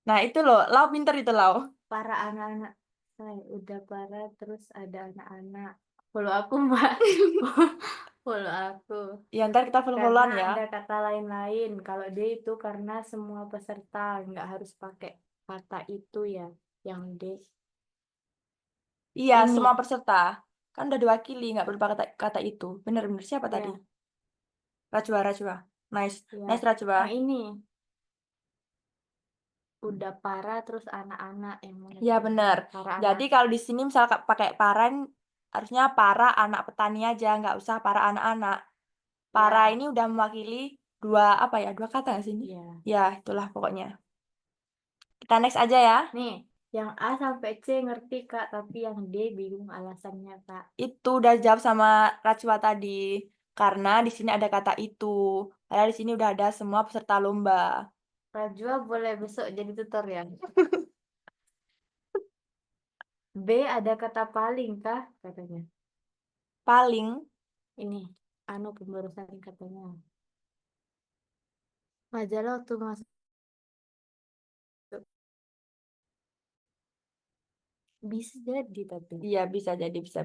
Nah itu loh. Lau pinter itu Lau. para anak-anak saya udah para terus ada anak-anak. Follow aku, Mbak. Follow aku. Ya ntar kita full-fullan Karena ya. ada kata lain-lain. Kalau D itu karena semua peserta nggak harus pakai kata itu ya. Yang D. Iya Ini. semua peserta. Kan udah diwakili. Nggak perlu pakai kata itu. Bener siapa Ya. tadi? Rajwa. Nice. Ya. Nice Rajwa. Yang ini. Udah para terus anak-anak yang mana Iya tuh? bener. Para Jadi anak. kalau di sini misal pakai paran harusnya para anak petani aja, nggak usah para anak-anak. Para Ya. ini udah mewakili dua kata nggak sih ini? Ya. Ya itulah pokoknya. Kita next aja ya. Nih, yang A sampai C ngerti Kak, tapi yang D bingung alasannya Kak. Itu udah jawab sama Rajwa tadi. Karena di sini ada kata itu. Padahal di sini udah ada semua peserta lomba. Rajwa boleh besok jadi tutor ya. B ada kata paling kah katanya. Paling Ini pemborosan katanya. Majalah waktu masuk bisa jadi tapi. iya bisa jadi bisa.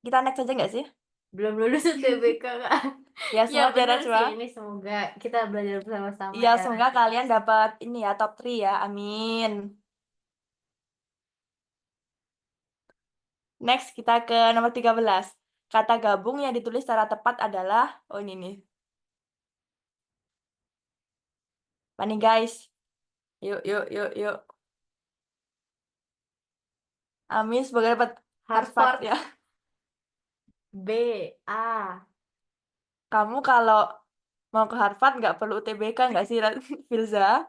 Kita next aja nggak sih? belum lulus UTBK, Kak. Ya, Ya semoga bener Najwa. sih, ini semoga kita belajar bersama-sama Iya, ya. semoga kalian dapat ini ya, top 3 ya. Amin. Next, kita ke nomor 13. Kata gabung yang ditulis secara tepat adalah, oh ini nih. Apa nih guys? Yuk, yuk, yuk, yuk. Amin, semoga dapat Harvard Harvard. ya. B, A, Kamu kalau mau ke Harvard nggak perlu UTBK nggak sih, Filza?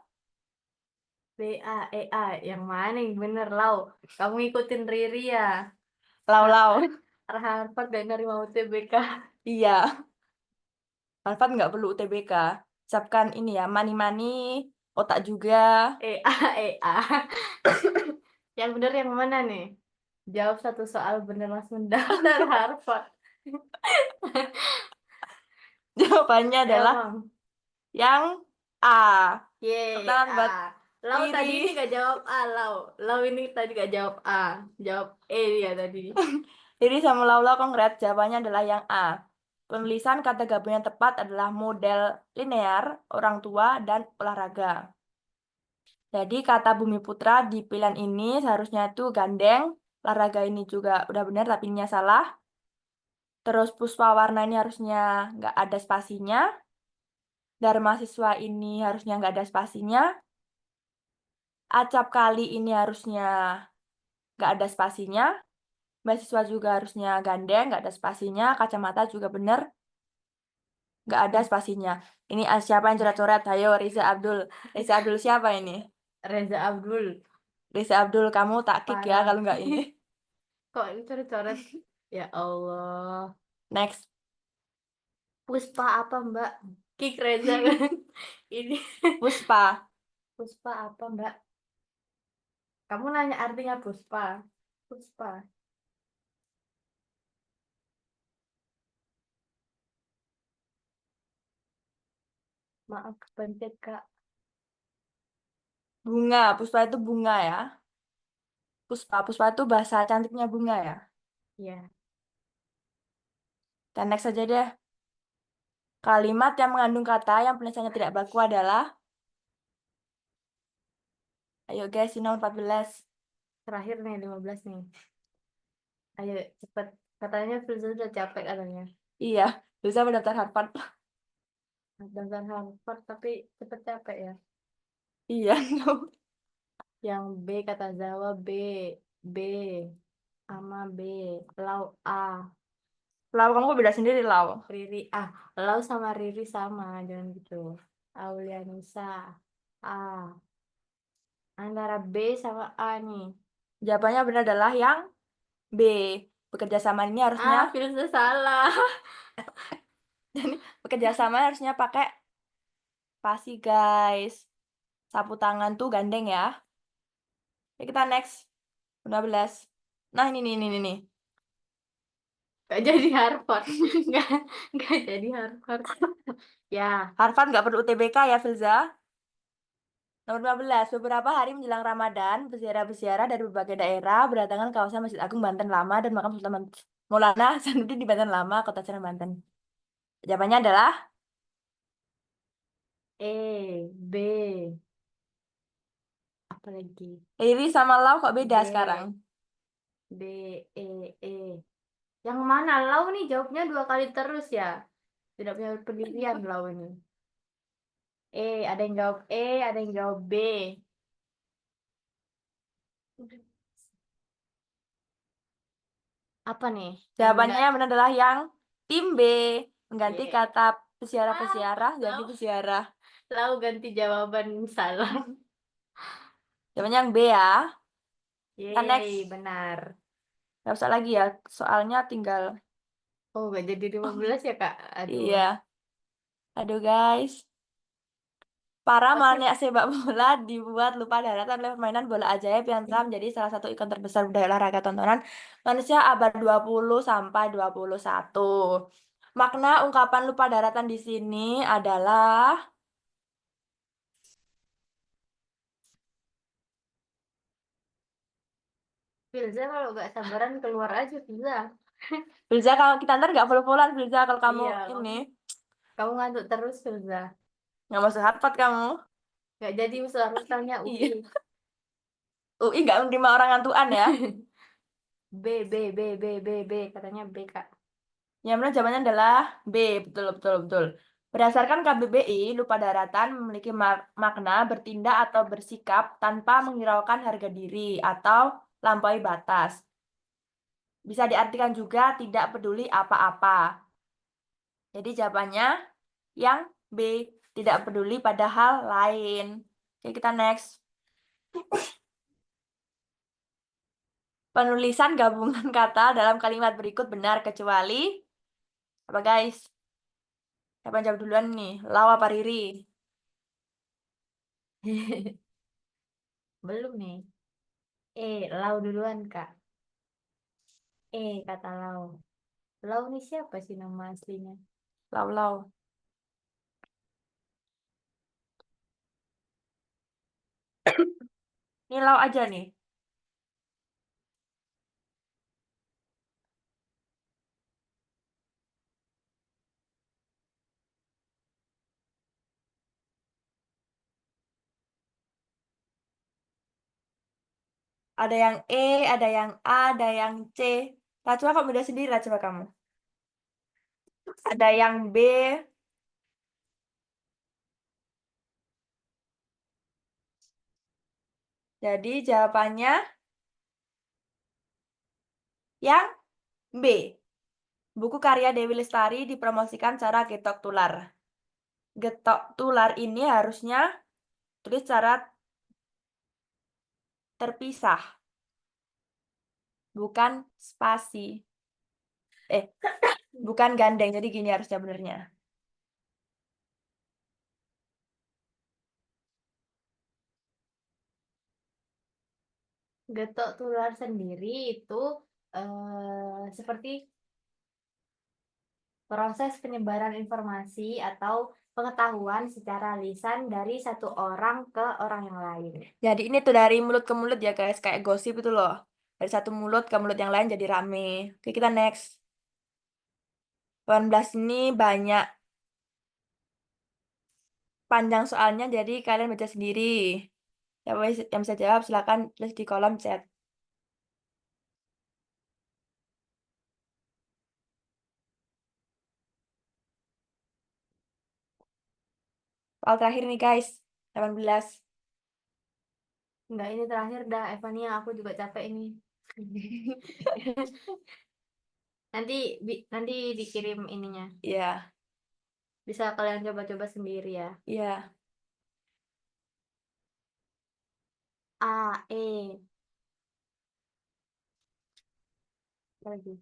B, A, E, A. Yang mana yang bener, Lau? Kamu ikutin Riri ya? Lau-lau. Harvard dan nerima UTBK. Iya, Harvard nggak perlu UTBK. Siapkan ini ya, mani-mani, otak juga. E, A, E, A. Yang bener yang mana nih? Jawab satu soal bener langsung daftar Harvard. Jawabannya adalah Emang. yang A. Yeay, Tangan A. buat Lau tadi ini Riri. gak jawab A, Lau. Lau ini tadi gak jawab A. Jawab E dia tadi. Riri sama Laula kongres, jawabannya adalah yang A. Penulisan kata gabung yang tepat adalah model linear, orang tua, dan olahraga. Jadi kata Bumi Putra di pilihan ini seharusnya itu gandeng. Olahraga ini juga udah benar tapi ini salah. Terus Puspa Warna ini harusnya nggak ada spasinya. Dharma Siswa ini harusnya nggak ada spasinya. Acap kali ini harusnya nggak ada spasinya. Mahasiswa juga harusnya gandeng, nggak ada spasinya. Kacamata juga benar, nggak ada spasinya. Ini siapa yang coret-coret? Ayo, Riza Abdul. Riza Abdul siapa ini? Reza Abdul. Riza Abdul, kamu tak kick ya Parah. kalau nggak ini. Kok ini coret-coret? Ya Allah. Next. Puspa apa, Mbak? Kick Reza. Ini Puspa. Puspa apa, Mbak? Kamu nanya artinya Puspa. Puspa. Maaf, kepencet, Kak. Bunga. Puspa itu bunga ya. Puspa. Puspa itu bahasa cantiknya bunga ya. Ya. Dan next saja deh. Kalimat yang mengandung kata yang penulisannya tidak baku adalah. Ayo guys, ini nomor 14. Terakhir nih, 15 nih. Ayo, cepet. Katanya Firza udah capek katanya. Iya, bisa mendaftar Harvard. Daftar Harvard, tapi cepet capek ya. Iya. Yang B kata Zawa B. B. Ama B. Lau A. Lau, kamu kok beda sendiri, Lau? Riri A. Lau sama Riri sama, jangan gitu. Aulianisa A. Antara B sama A nih. Jawabannya benar adalah yang B. Bekerja sama ini harusnya. Firza salah. Jadi bekerja sama harusnya pakai spasi, guys. Sapu tangan tuh gandeng ya. Oke, kita next. 15. Nah, ini. Gak jadi Harvard. Gak jadi Harvard. Ya, Harvard nggak perlu UTBK ya, Filza. Nomor 15. Beberapa hari menjelang Ramadan, peziarah-peziarah dari berbagai daerah berdatangan ke kawasan Masjid Agung Banten Lama dan makam Sultan Maulana Hasanuddin di Banten Lama, Kota Serang, Banten. Jawabannya adalah E, B. Apa lagi? Riri sama Lau kok beda B. sekarang. B, E, E. Yang mana? Lau nih jawabnya 2 kali terus ya. Tidak punya pendirian Lau ini. Ada yang jawab E, ada yang jawab B. Apa nih? Jawabannya yang benar adalah yang tim B. Mengganti Yeah. kata peziarah-peziarah jadi peziarah. Lau ganti jawaban salah. Jawabannya yang B ya. Kita next. Yeay, benar. Gak usah lagi ya. Soalnya tinggal. Oh, gak jadi 15 ya, Kak? Aduh. Iya. Aduh guys. Para maniak sepak bola dibuat lupa daratan oleh permainan bola ajaib yang telah menjadi salah satu ikon terbesar budaya olahraga tontonan manusia abad 20 sampai 21. Makna ungkapan lupa daratan di sini adalah Filza kalau gak sabaran keluar aja, Filza. Filza, kalau kita ntar nggak follow-followan, Filza, kalau kamu Iya, ini kamu ngantuk terus, Filza. nggak masuk Harvard kamu. Nggak jadi harus tanya UI. Iya. UI nggak menerima orang ngantuan ya. B, katanya B, Kak. Yang benar jawabannya adalah B. Betul, betul, betul. Berdasarkan KBBI, lupa daratan memiliki makna bertindak atau bersikap tanpa menghiraukan harga diri atau lampaui batas. Bisa diartikan juga tidak peduli apa-apa. Jadi jawabannya yang B, tidak peduli pada hal lain. Oke, kita next. Penulisan gabungan kata dalam kalimat berikut benar kecuali apa, guys? Siapa yang jawab duluan nih? Lau apa Riri? Belum nih. Lau duluan, Kak. Kata Lau. Lau nih siapa sih nama aslinya? Lau, lau. Ini lau aja nih. Ada yang E, ada yang A, ada yang C. Coba kamu beda sendiri lah, coba kamu. Ada yang B. Jadi jawabannya yang B. Buku karya Dewi Lestari dipromosikan secara getok tular. Getok tular ini harusnya tulis secara terpisah, bukan spasi. Bukan gandeng, jadi gini harusnya benernya. Getok tular sendiri itu seperti proses penyebaran informasi atau pengetahuan secara lisan dari satu orang ke orang yang lain. Jadi ini tuh dari mulut ke mulut ya guys, kayak gosip itu loh. Dari satu mulut ke mulut yang lain jadi rame. Oke, kita next. 18 ini banyak panjang soalnya, jadi kalian baca sendiri. Yang bisa jawab silakan tulis di kolom chat. Soal terakhir nih guys, 18. Enggak, ini terakhir dah, Evania. Aku juga capek ini. Nanti dikirim ininya. Iya, Bisa kalian coba-coba sendiri ya. iya. A, E. Apa lagi?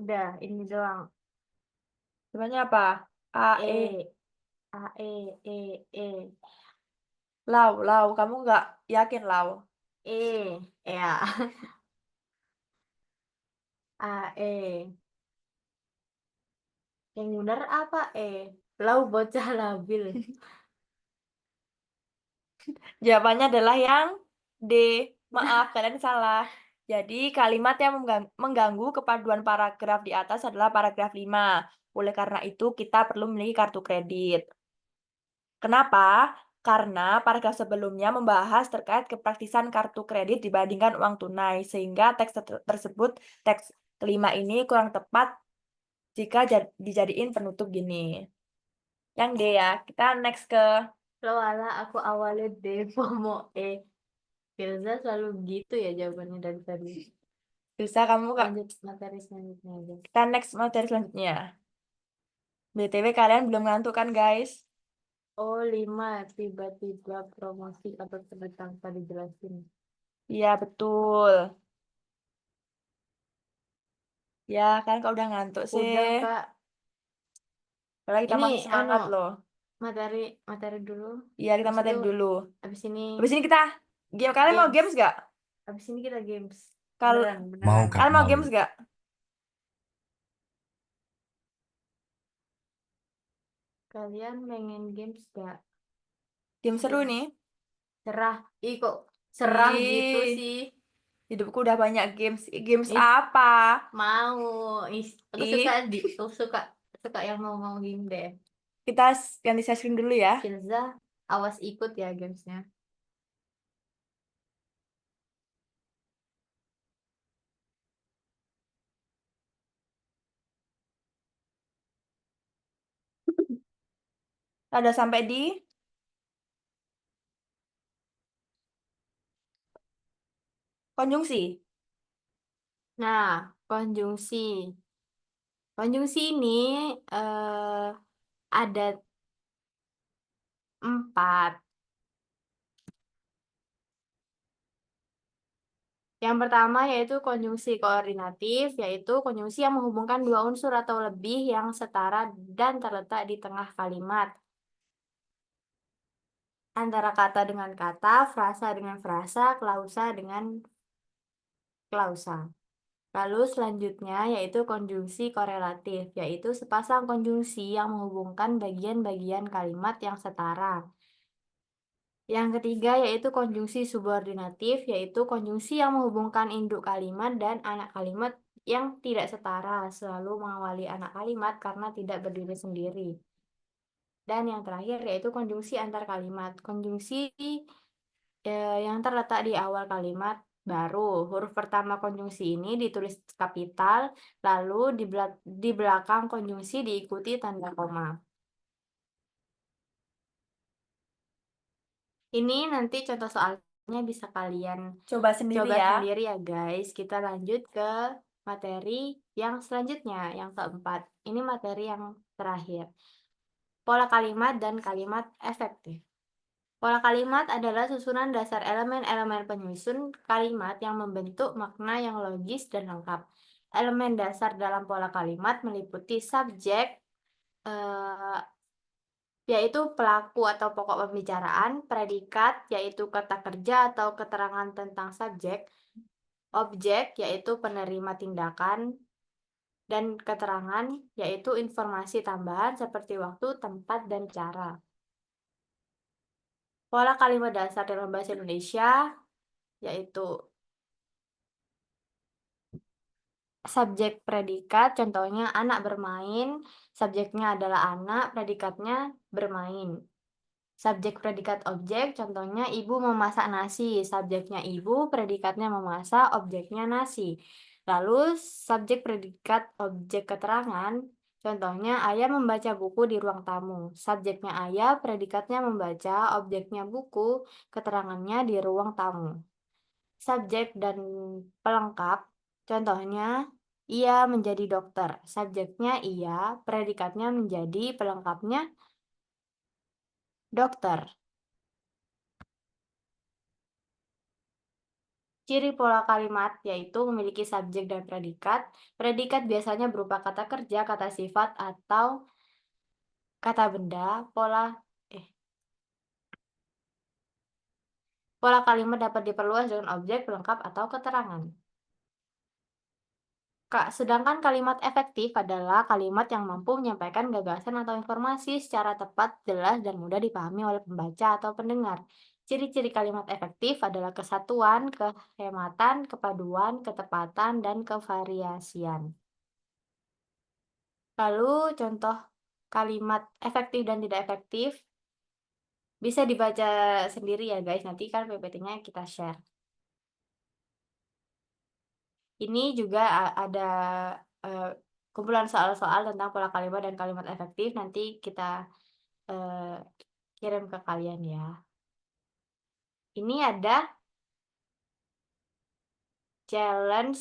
Udah, ini doang. Sebenarnya apa? A, E. A, E. Lau, lau. Kamu nggak yakin lau? Ya. A, E. Yang benar apa Lau bocah labil. Jawabannya adalah yang D. Maaf, kalian salah. Jadi kalimat yang mengganggu kepaduan paragraf di atas adalah paragraf 5. Oleh karena itu kita perlu memiliki kartu kredit. Kenapa? Karena paragraf sebelumnya membahas terkait kepraktisan kartu kredit dibandingkan uang tunai. Sehingga teks tersebut, teks kelima ini kurang tepat jika dijadiin penutup gini. Yang D ya. Kita next ke Lo ala aku awalnya D, FOMO Filza selalu gitu ya jawabannya dari tadi. bisa kamu Kak. Lanjut materi selanjutnya aja. Kita next materi selanjutnya. BTW kalian belum ngantuk kan guys? Oh, 5. Tiba-tiba promosi atau sebut tanpa dijelasin. Iya betul. Ya kan kalau udah ngantuk sih. Udah, Kak. Padahal kita Ini masih semangat loh. materi dulu. Iya kita Habis materi itu, dulu. Habis ini Habis ini kita game. Kalian mau games gak? Habis ini kita games. Kalau Beneran. Mau Kak, kalian mau mau. games gak? Kalian pengen games gak? Game seru nih. Cerah. Ih, kok cerah Ih. gitu sih. Hidupku udah banyak games. Games Ih. apa? Mau. Aku Ih. suka yang mau game deh. Kita ganti share screen dulu ya. Firza, awas ikut ya gamesnya. Udah sampai di konjungsi. Nah, konjungsi. Konjungsi ini ada 4. Yang pertama yaitu konjungsi koordinatif, yaitu konjungsi yang menghubungkan 2 unsur atau lebih yang setara dan terletak di tengah kalimat. Antara kata dengan kata, frasa dengan frasa, klausa dengan klausa. Lalu selanjutnya yaitu konjungsi korelatif, yaitu sepasang konjungsi yang menghubungkan bagian-bagian kalimat yang setara. Yang ketiga yaitu konjungsi subordinatif, yaitu konjungsi yang menghubungkan induk kalimat dan anak kalimat yang tidak setara, selalu mengawali anak kalimat karena tidak berdiri sendiri. Dan yang terakhir yaitu konjungsi antar kalimat. Konjungsi yang terletak di awal kalimat baru. Huruf pertama konjungsi ini ditulis kapital, lalu di belakang konjungsi diikuti tanda koma. Ini nanti contoh soalnya bisa kalian Coba sendiri coba ya. sendiri ya guys. Kita lanjut ke materi yang selanjutnya, yang keempat. Ini materi yang terakhir. Pola kalimat dan kalimat efektif. Pola kalimat adalah susunan dasar elemen-elemen penyusun kalimat yang membentuk makna yang logis dan lengkap. Elemen dasar dalam pola kalimat meliputi subjek, yaitu pelaku atau pokok pembicaraan, predikat, yaitu kata kerja atau keterangan tentang subjek, objek, yaitu penerima tindakan, dan keterangan, yaitu informasi tambahan seperti waktu, tempat, dan cara. Pola kalimat dasar dalam bahasa Indonesia, yaitu subjek predikat, contohnya anak bermain, subjeknya adalah anak, predikatnya bermain. Subjek predikat objek, contohnya ibu memasak nasi, subjeknya ibu, predikatnya memasak, objeknya nasi. Lalu subjek predikat objek keterangan, contohnya ayah membaca buku di ruang tamu. Subjeknya ayah, predikatnya membaca, objeknya buku, keterangannya di ruang tamu. Subjek dan pelengkap, contohnya ia menjadi dokter. Subjeknya ia, predikatnya menjadi, pelengkapnya dokter. Ciri pola kalimat yaitu memiliki subjek dan predikat. Predikat biasanya berupa kata kerja, kata sifat, atau kata benda. Pola kalimat dapat diperluas dengan objek, pelengkap, atau keterangan. Sedangkan kalimat efektif adalah kalimat yang mampu menyampaikan gagasan atau informasi secara tepat, jelas, dan mudah dipahami oleh pembaca atau pendengar. Ciri-ciri kalimat efektif adalah kesatuan, kehematan, kepaduan, ketepatan, dan kevariasian. Lalu contoh kalimat efektif dan tidak efektif bisa dibaca sendiri ya guys, nanti kan PPT-nya kita share. Ini juga ada kumpulan soal-soal tentang pola kalimat dan kalimat efektif, nanti kita kirim ke kalian ya. Ini ada challenge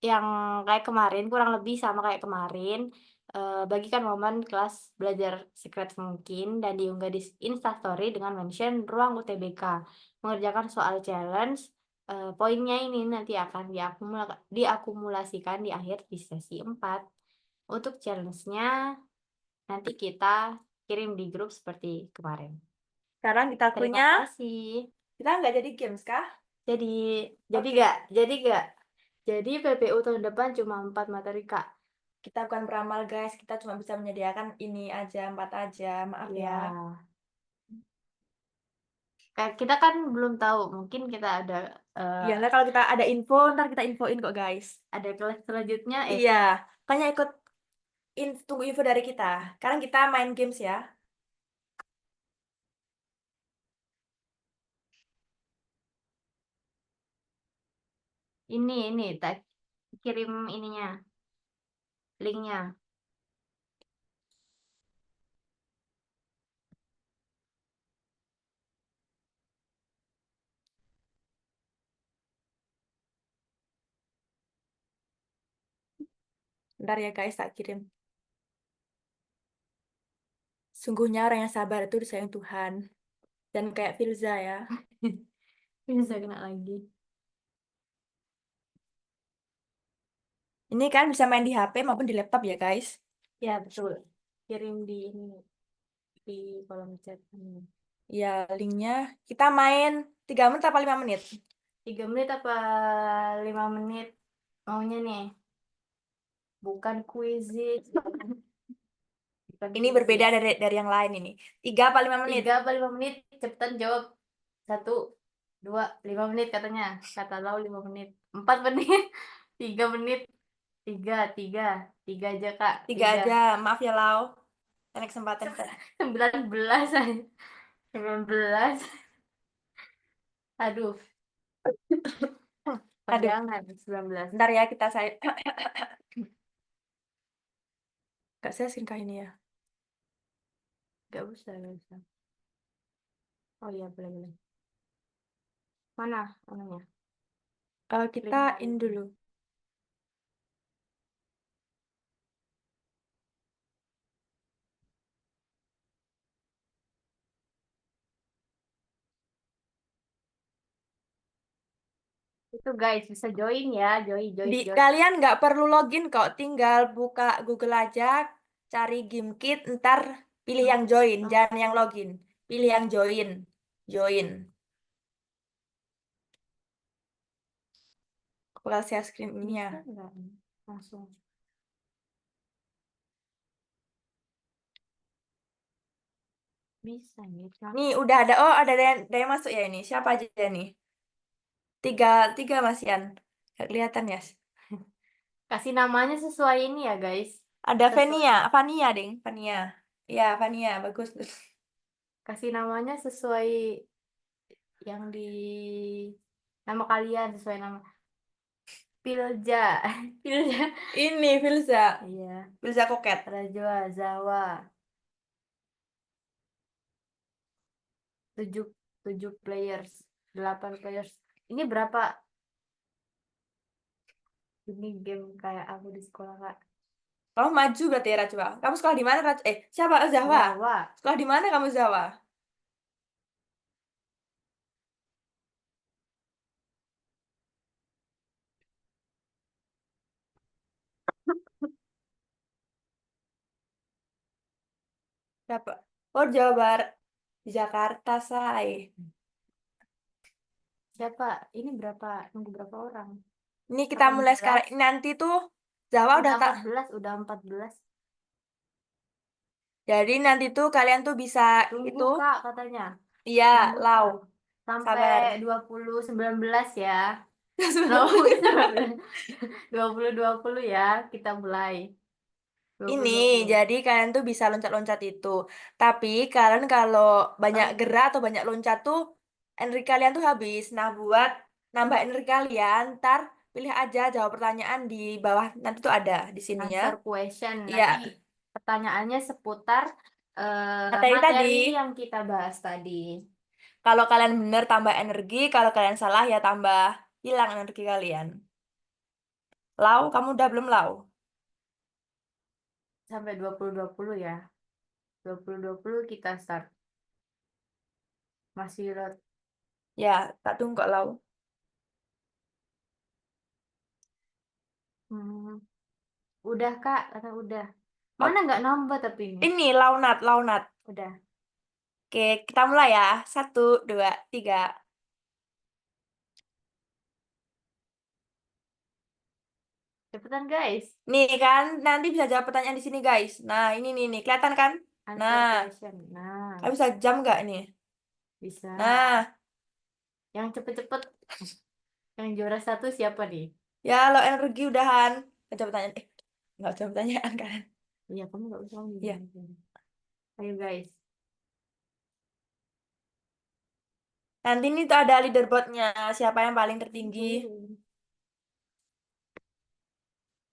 yang kayak kemarin, kurang lebih sama kayak kemarin. Bagikan momen kelas belajar secret mungkin dan diunggah di Instastory dengan mention ruang UTBK. Mengerjakan soal challenge, poinnya ini nanti akan diakumulasikan di akhir di sesi 4. Untuk challenge-nya nanti kita kirim di grup seperti kemarin. Sekarang kita Terima kunya, kasih. kita nggak jadi games kah? Jadi gak. Jadi PPU tahun depan cuma 4 materi, Kak. Kita bukan beramal guys, kita cuma bisa menyediakan ini aja, 4 aja, maaf ya. Kita kan belum tahu, mungkin kita ada Iya, ntar kalau kita ada info, ntar kita infoin kok guys. ada kelas selanjutnya. Iya, makanya tunggu info dari kita. Sekarang kita main games ya. Ini tak kirim ininya, linknya. Ntar ya guys, tak kirim. Sungguhnya orang yang sabar itu disayang Tuhan. Dan kayak Filza ya. Bisa kena lagi. Ini kan bisa main di HP maupun di laptop ya guys. Ya, betul. Kirim di ini, di kolom chat ini. Ya, linknya. Kita main 3 menit apa 5 menit? 3 menit apa 5 menit maunya nih? Bukan quizzes. Bukan Ini berbeda dari yang lain ini. 3 apa 5 menit? 3 apa 5 menit? Cepetan jawab. 1, 2, 5 menit katanya. Kata Lau 5 menit. 4 menit. 3 menit. 3 aja Kak. 3 aja. Maaf ya Lau. Ada kesempatan. 19 aja. 19. Aduh. Aduh. Jangan 19. Bentar ya kita Gak saya singkah ini ya. Gak usah, gak usah. Oh iya, boleh. Mana anunya? Kita in dulu. Itu guys, bisa join ya. Join. Kalian nggak perlu login kok. Tinggal buka Google aja. Cari GameKit. Ntar pilih yang join. Jangan yang login. Pilih yang join. Join. Aku bakal share screen ini ya. Bisa nggak? Langsung. Bisa nih. Nih udah ada. Oh ada yang masuk ya ini. Siapa aja nih? Tiga Mas Yan. Gak kelihatan ya. Kasih namanya sesuai ini ya guys. Ada Sesuai. Vania ding. Vania. Ya Vania bagus. Kasih namanya sesuai yang di nama kalian, sesuai nama. Pilja. Pilja. Ini Filza. Iya. Filza Koket. Rajwa, Zawa. 7 players. 8 players. Ini berapa? Ini game kayak aku di sekolah Kak. Kamu maju berarti ya Rajwa. Kamu sekolah di mana Rajwa? Siapa? Zawa. Zawa. Sekolah di mana kamu Zawa? Siapa? Oh Jawa Barat. Jakarta say. Siapa? Ini berapa? Nunggu berapa orang? Ini kita mulai 18. sekarang. Nanti tuh Zawa udah tak. 14, udah 14. Jadi nanti tuh kalian tuh bisa Tunggu itu. Kak katanya. Iya, Tunggu, Lau. Kak. Sampai Sabar. 2019 ya. 20 ya, kita mulai. Ini 20. jadi kalian tuh bisa loncat-loncat itu. Tapi kalian kalau banyak gerak atau banyak loncat tuh energi kalian tuh habis. Nah, buat nambah energi kalian, ntar pilih aja jawab pertanyaan di bawah. Nanti tuh ada di sini ya. Answer question. Iya. Nanti pertanyaannya seputar Materi tadi. materi yang kita bahas tadi. Kalau kalian bener tambah energi, kalau kalian salah ya tambah hilang energi kalian. Lau, kamu udah belum Lau? Sampai 2020 ya. 2020 kita start. Masih lot. Ya, tak tunggu kok Lau. Udah Kak, kata udah. Mana nggak nambah tapi ini? Ini Launat. Udah. Oke, kita mulai ya. 1, 2, 3. Cepetan guys. Nih kan, nanti bisa jawab pertanyaan di sini guys. Nah, ini nih, kelihatan kan? Answer Nah, question. Nah. bisa jam nggak ini? Bisa. Nah, Yang cepet-cepet. Yang juara 1 siapa nih? ya lo energi udahan. Baca pertanyaan. Nggak jawab pertanyaan kan? Iya, kamu nggak usah ngomong Iya. gini. Ayo guys. Nanti nih tuh ada leaderboardnya. Siapa yang paling tertinggi.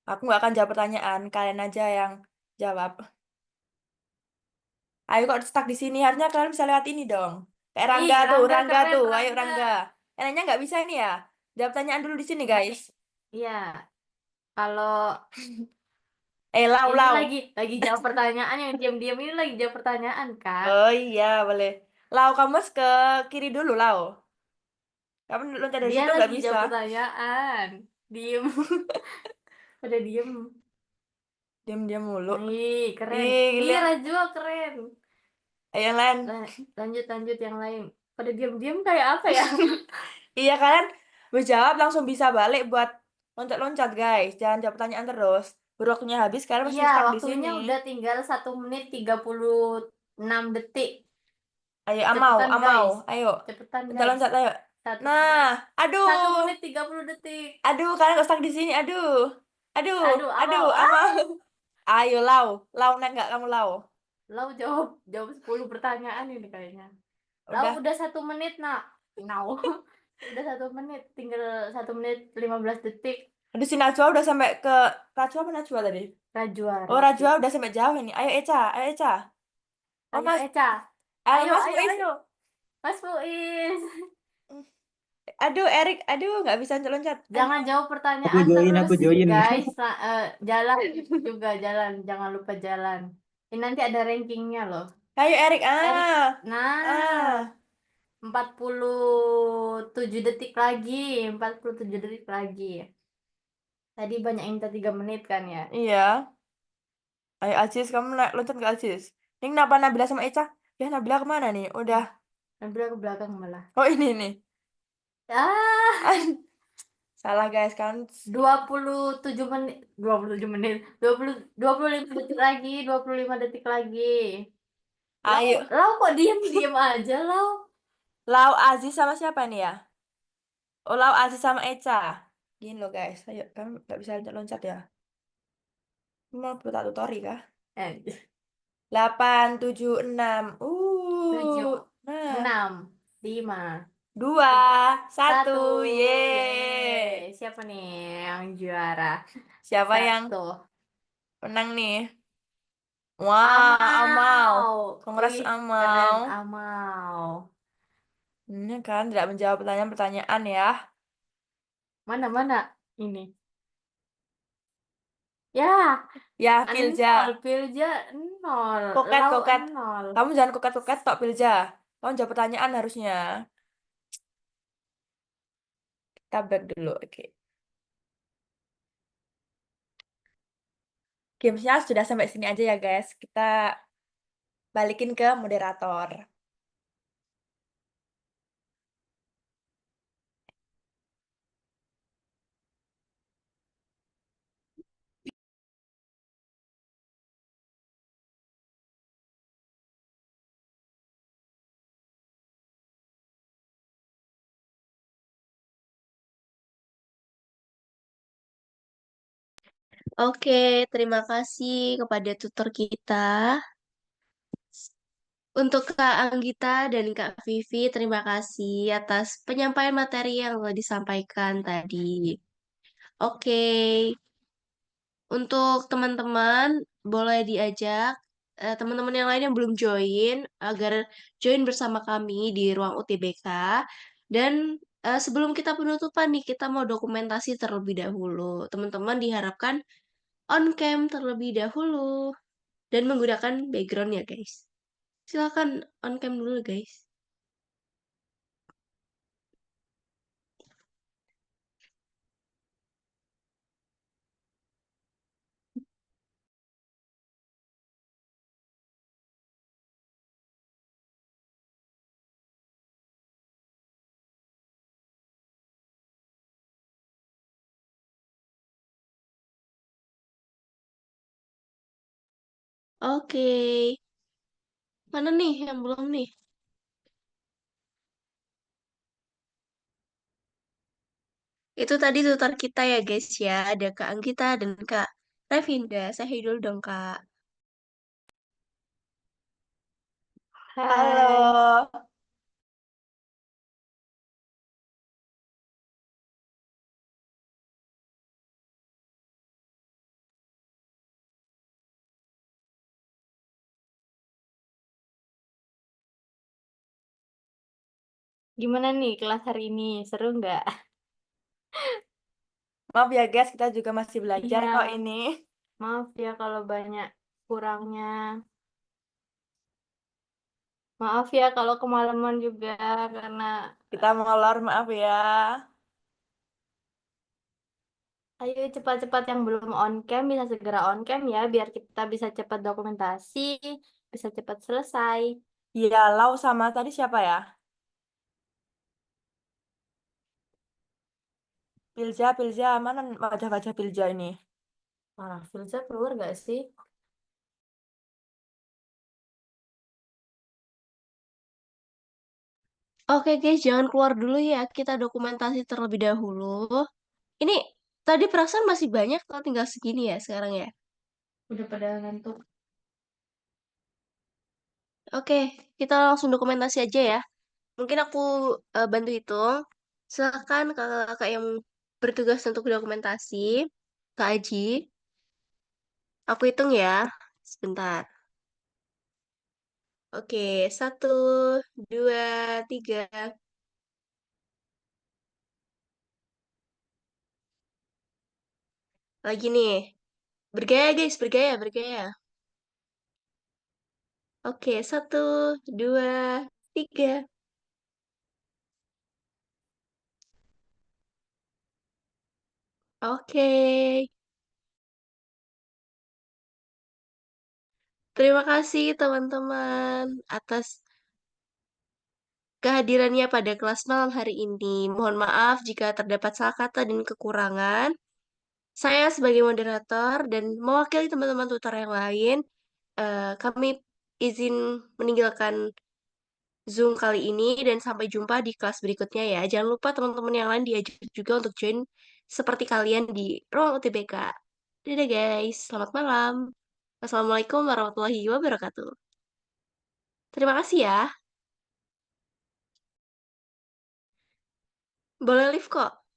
Aku nggak akan jawab pertanyaan. Kalian aja yang jawab. Ayo kok stuck di sini. Harusnya kalian bisa lewat ini dong. Kayak Ih, Rangga tuh. Rangga Rangga keren, tuh. Ayo Rangga. Rangga. Enaknya nggak bisa ini ya. Jawab pertanyaan dulu di sini guys. Iya, kalau Lau ini lau. lagi jawab pertanyaan yang diam-diam ini lagi jawab pertanyaan, Kak. Oh iya boleh. Lau kamu ke kiri dulu lau. Kamu loncat dari Dia situ nggak lagi bisa. jawab pertanyaan. Diem. Pada diem. Diam-diam mulu. Ih, keren. Ih, Ih, gila. Rajwa keren. Ayo yang lain. Lanjut yang lain. Pada diem-diem kayak apa ya? Iya kalian berjawab langsung bisa balik buat loncat-loncat guys. Jangan jawab pertanyaan terus. Baru waktunya habis kalian Iya, masih stuck di waktunya sini. udah tinggal 1 menit 36 detik. Ayo amau, Cepetan, amau. guys. Ayo. Cepetan, guys. Loncat-loncat ayo. 1 Nah, aduh. 1 menit 30 detik. Aduh, kalian kok stuck di sini. Aduh. Aduh, Aduh, aduh, amau. amau. Ayo lau. Lau naik nggak kamu lau? Lau jawab 10 pertanyaan ini kayaknya. Lau Udah. udah 1 menit, nak. Now. Udah 1 menit, tinggal 1 menit 15 detik. Aduh, si Najwa udah sampai ke Rajwa apa Najwa tadi? Rajwa, Oh, Rajwa udah sampai jauh ini. Ayo Eca, ayo Eca. Oh, Ayo, Mas. Eca. Ayo, Mas ayo, Muiz. ayo. Mas Muiz. Aduh, Erik. Aduh, nggak bisa loncat-loncat. Jangan jawab Aku pertanyaan join, terus, aku join. guys. Jalan juga, jalan. Jangan lupa jalan. Ini nanti ada rankingnya loh. Ayo Erik. Erik, Ah. nah, 47 detik lagi. 47 detik lagi. Tadi banyak yang minta 3 menit kan ya? Iya. Ayo Aziz, kamu loncat nggak Aziz? Ini kenapa Nabila sama Eca? Ya, Nabila kemana nih? Udah. Nabila ke belakang malah. Oh, ini nih. Ah, Salah guys, kan. 27 menit. 27 menit. 25 detik lagi. 25 detik lagi. Ayo. Lau kok diem aja, Lau? Lau Aziz sama siapa nih ya? Oh, Lau Aziz sama Eca. Gini loh guys. Ayo, kamu nggak bisa loncat-loncat ya? Mau buat tutori kah? Eh, 8, 7, 6. 7, Nah. 6, 5, 2, 1. 1. Yeay. Siapa nih yang juara? Siapa yang 1. menang nih? Wah, Amal. Kongres Wih, Amal. keren Amal. Ini kan tidak menjawab pertanyaan-pertanyaan ya. Mana ini? Ya, Ya, Pilja. Pilja 0. Koket, Lau koket. 0. Kamu jangan koket-koket tok, Pilja. Kamu jawab pertanyaan harusnya. Kita back dulu, oke. Gamesnya sudah sampai sini aja ya, guys. Kita balikin ke moderator. Oke, terima kasih kepada tutor kita. Untuk Kak Anggita dan Kak Vivi, terima kasih atas penyampaian materi yang telah disampaikan tadi. Oke, untuk teman-teman, boleh diajak teman-teman yang lain yang belum join agar join bersama kami di ruang UTBK. Dan sebelum kita penutupan nih, kita mau dokumentasi terlebih dahulu. Teman-teman diharapkan on cam terlebih dahulu dan menggunakan background ya guys. Silakan on cam dulu guys. Oke, mana nih yang belum nih? Itu tadi tutor kita ya guys ya. Ada Kak Anggita dan Kak Revinda. Saya dulu dong Kak. Halo. Hai. Gimana nih kelas hari ini? Seru nggak? Maaf ya guys, kita juga masih belajar Iya, kok ini. maaf ya kalau banyak kurangnya. Maaf ya kalau kemalaman juga karena Kita molor, maaf ya. ayo cepat-cepat yang belum on cam bisa segera on cam ya biar kita bisa cepat dokumentasi, bisa cepat selesai. Iya, Lau sama tadi siapa ya? Pilja, Pilja, mana wajah-wajah Pilja ini? Wah, Filza keluar nggak sih? Oke guys, jangan keluar dulu ya. Kita dokumentasi terlebih dahulu. Ini tadi perasaan masih banyak kalau tinggal segini ya sekarang ya. Udah pada ngantuk. Oke, kita langsung dokumentasi aja ya. Mungkin aku bantu hitung. Silakan kakak-kakak yang bertugas untuk dokumentasi. Kak Aji, aku hitung ya. Sebentar. Oke, 1, 2, 3. Lagi nih. Bergaya guys, bergaya, bergaya. Oke, 1, 2, 3. Oke. Terima kasih teman-teman atas kehadirannya pada kelas malam hari ini. Mohon maaf jika terdapat salah kata dan kekurangan. Saya sebagai moderator dan mewakili teman-teman tutor yang lain, kami izin meninggalkan Zoom kali ini dan sampai jumpa di kelas berikutnya ya. Jangan lupa teman-teman yang lain diajak juga untuk join seperti kalian di ruang UTBK. Dadah guys, selamat malam. Wassalamualaikum warahmatullahi wabarakatuh. Terima kasih ya. Boleh live kok.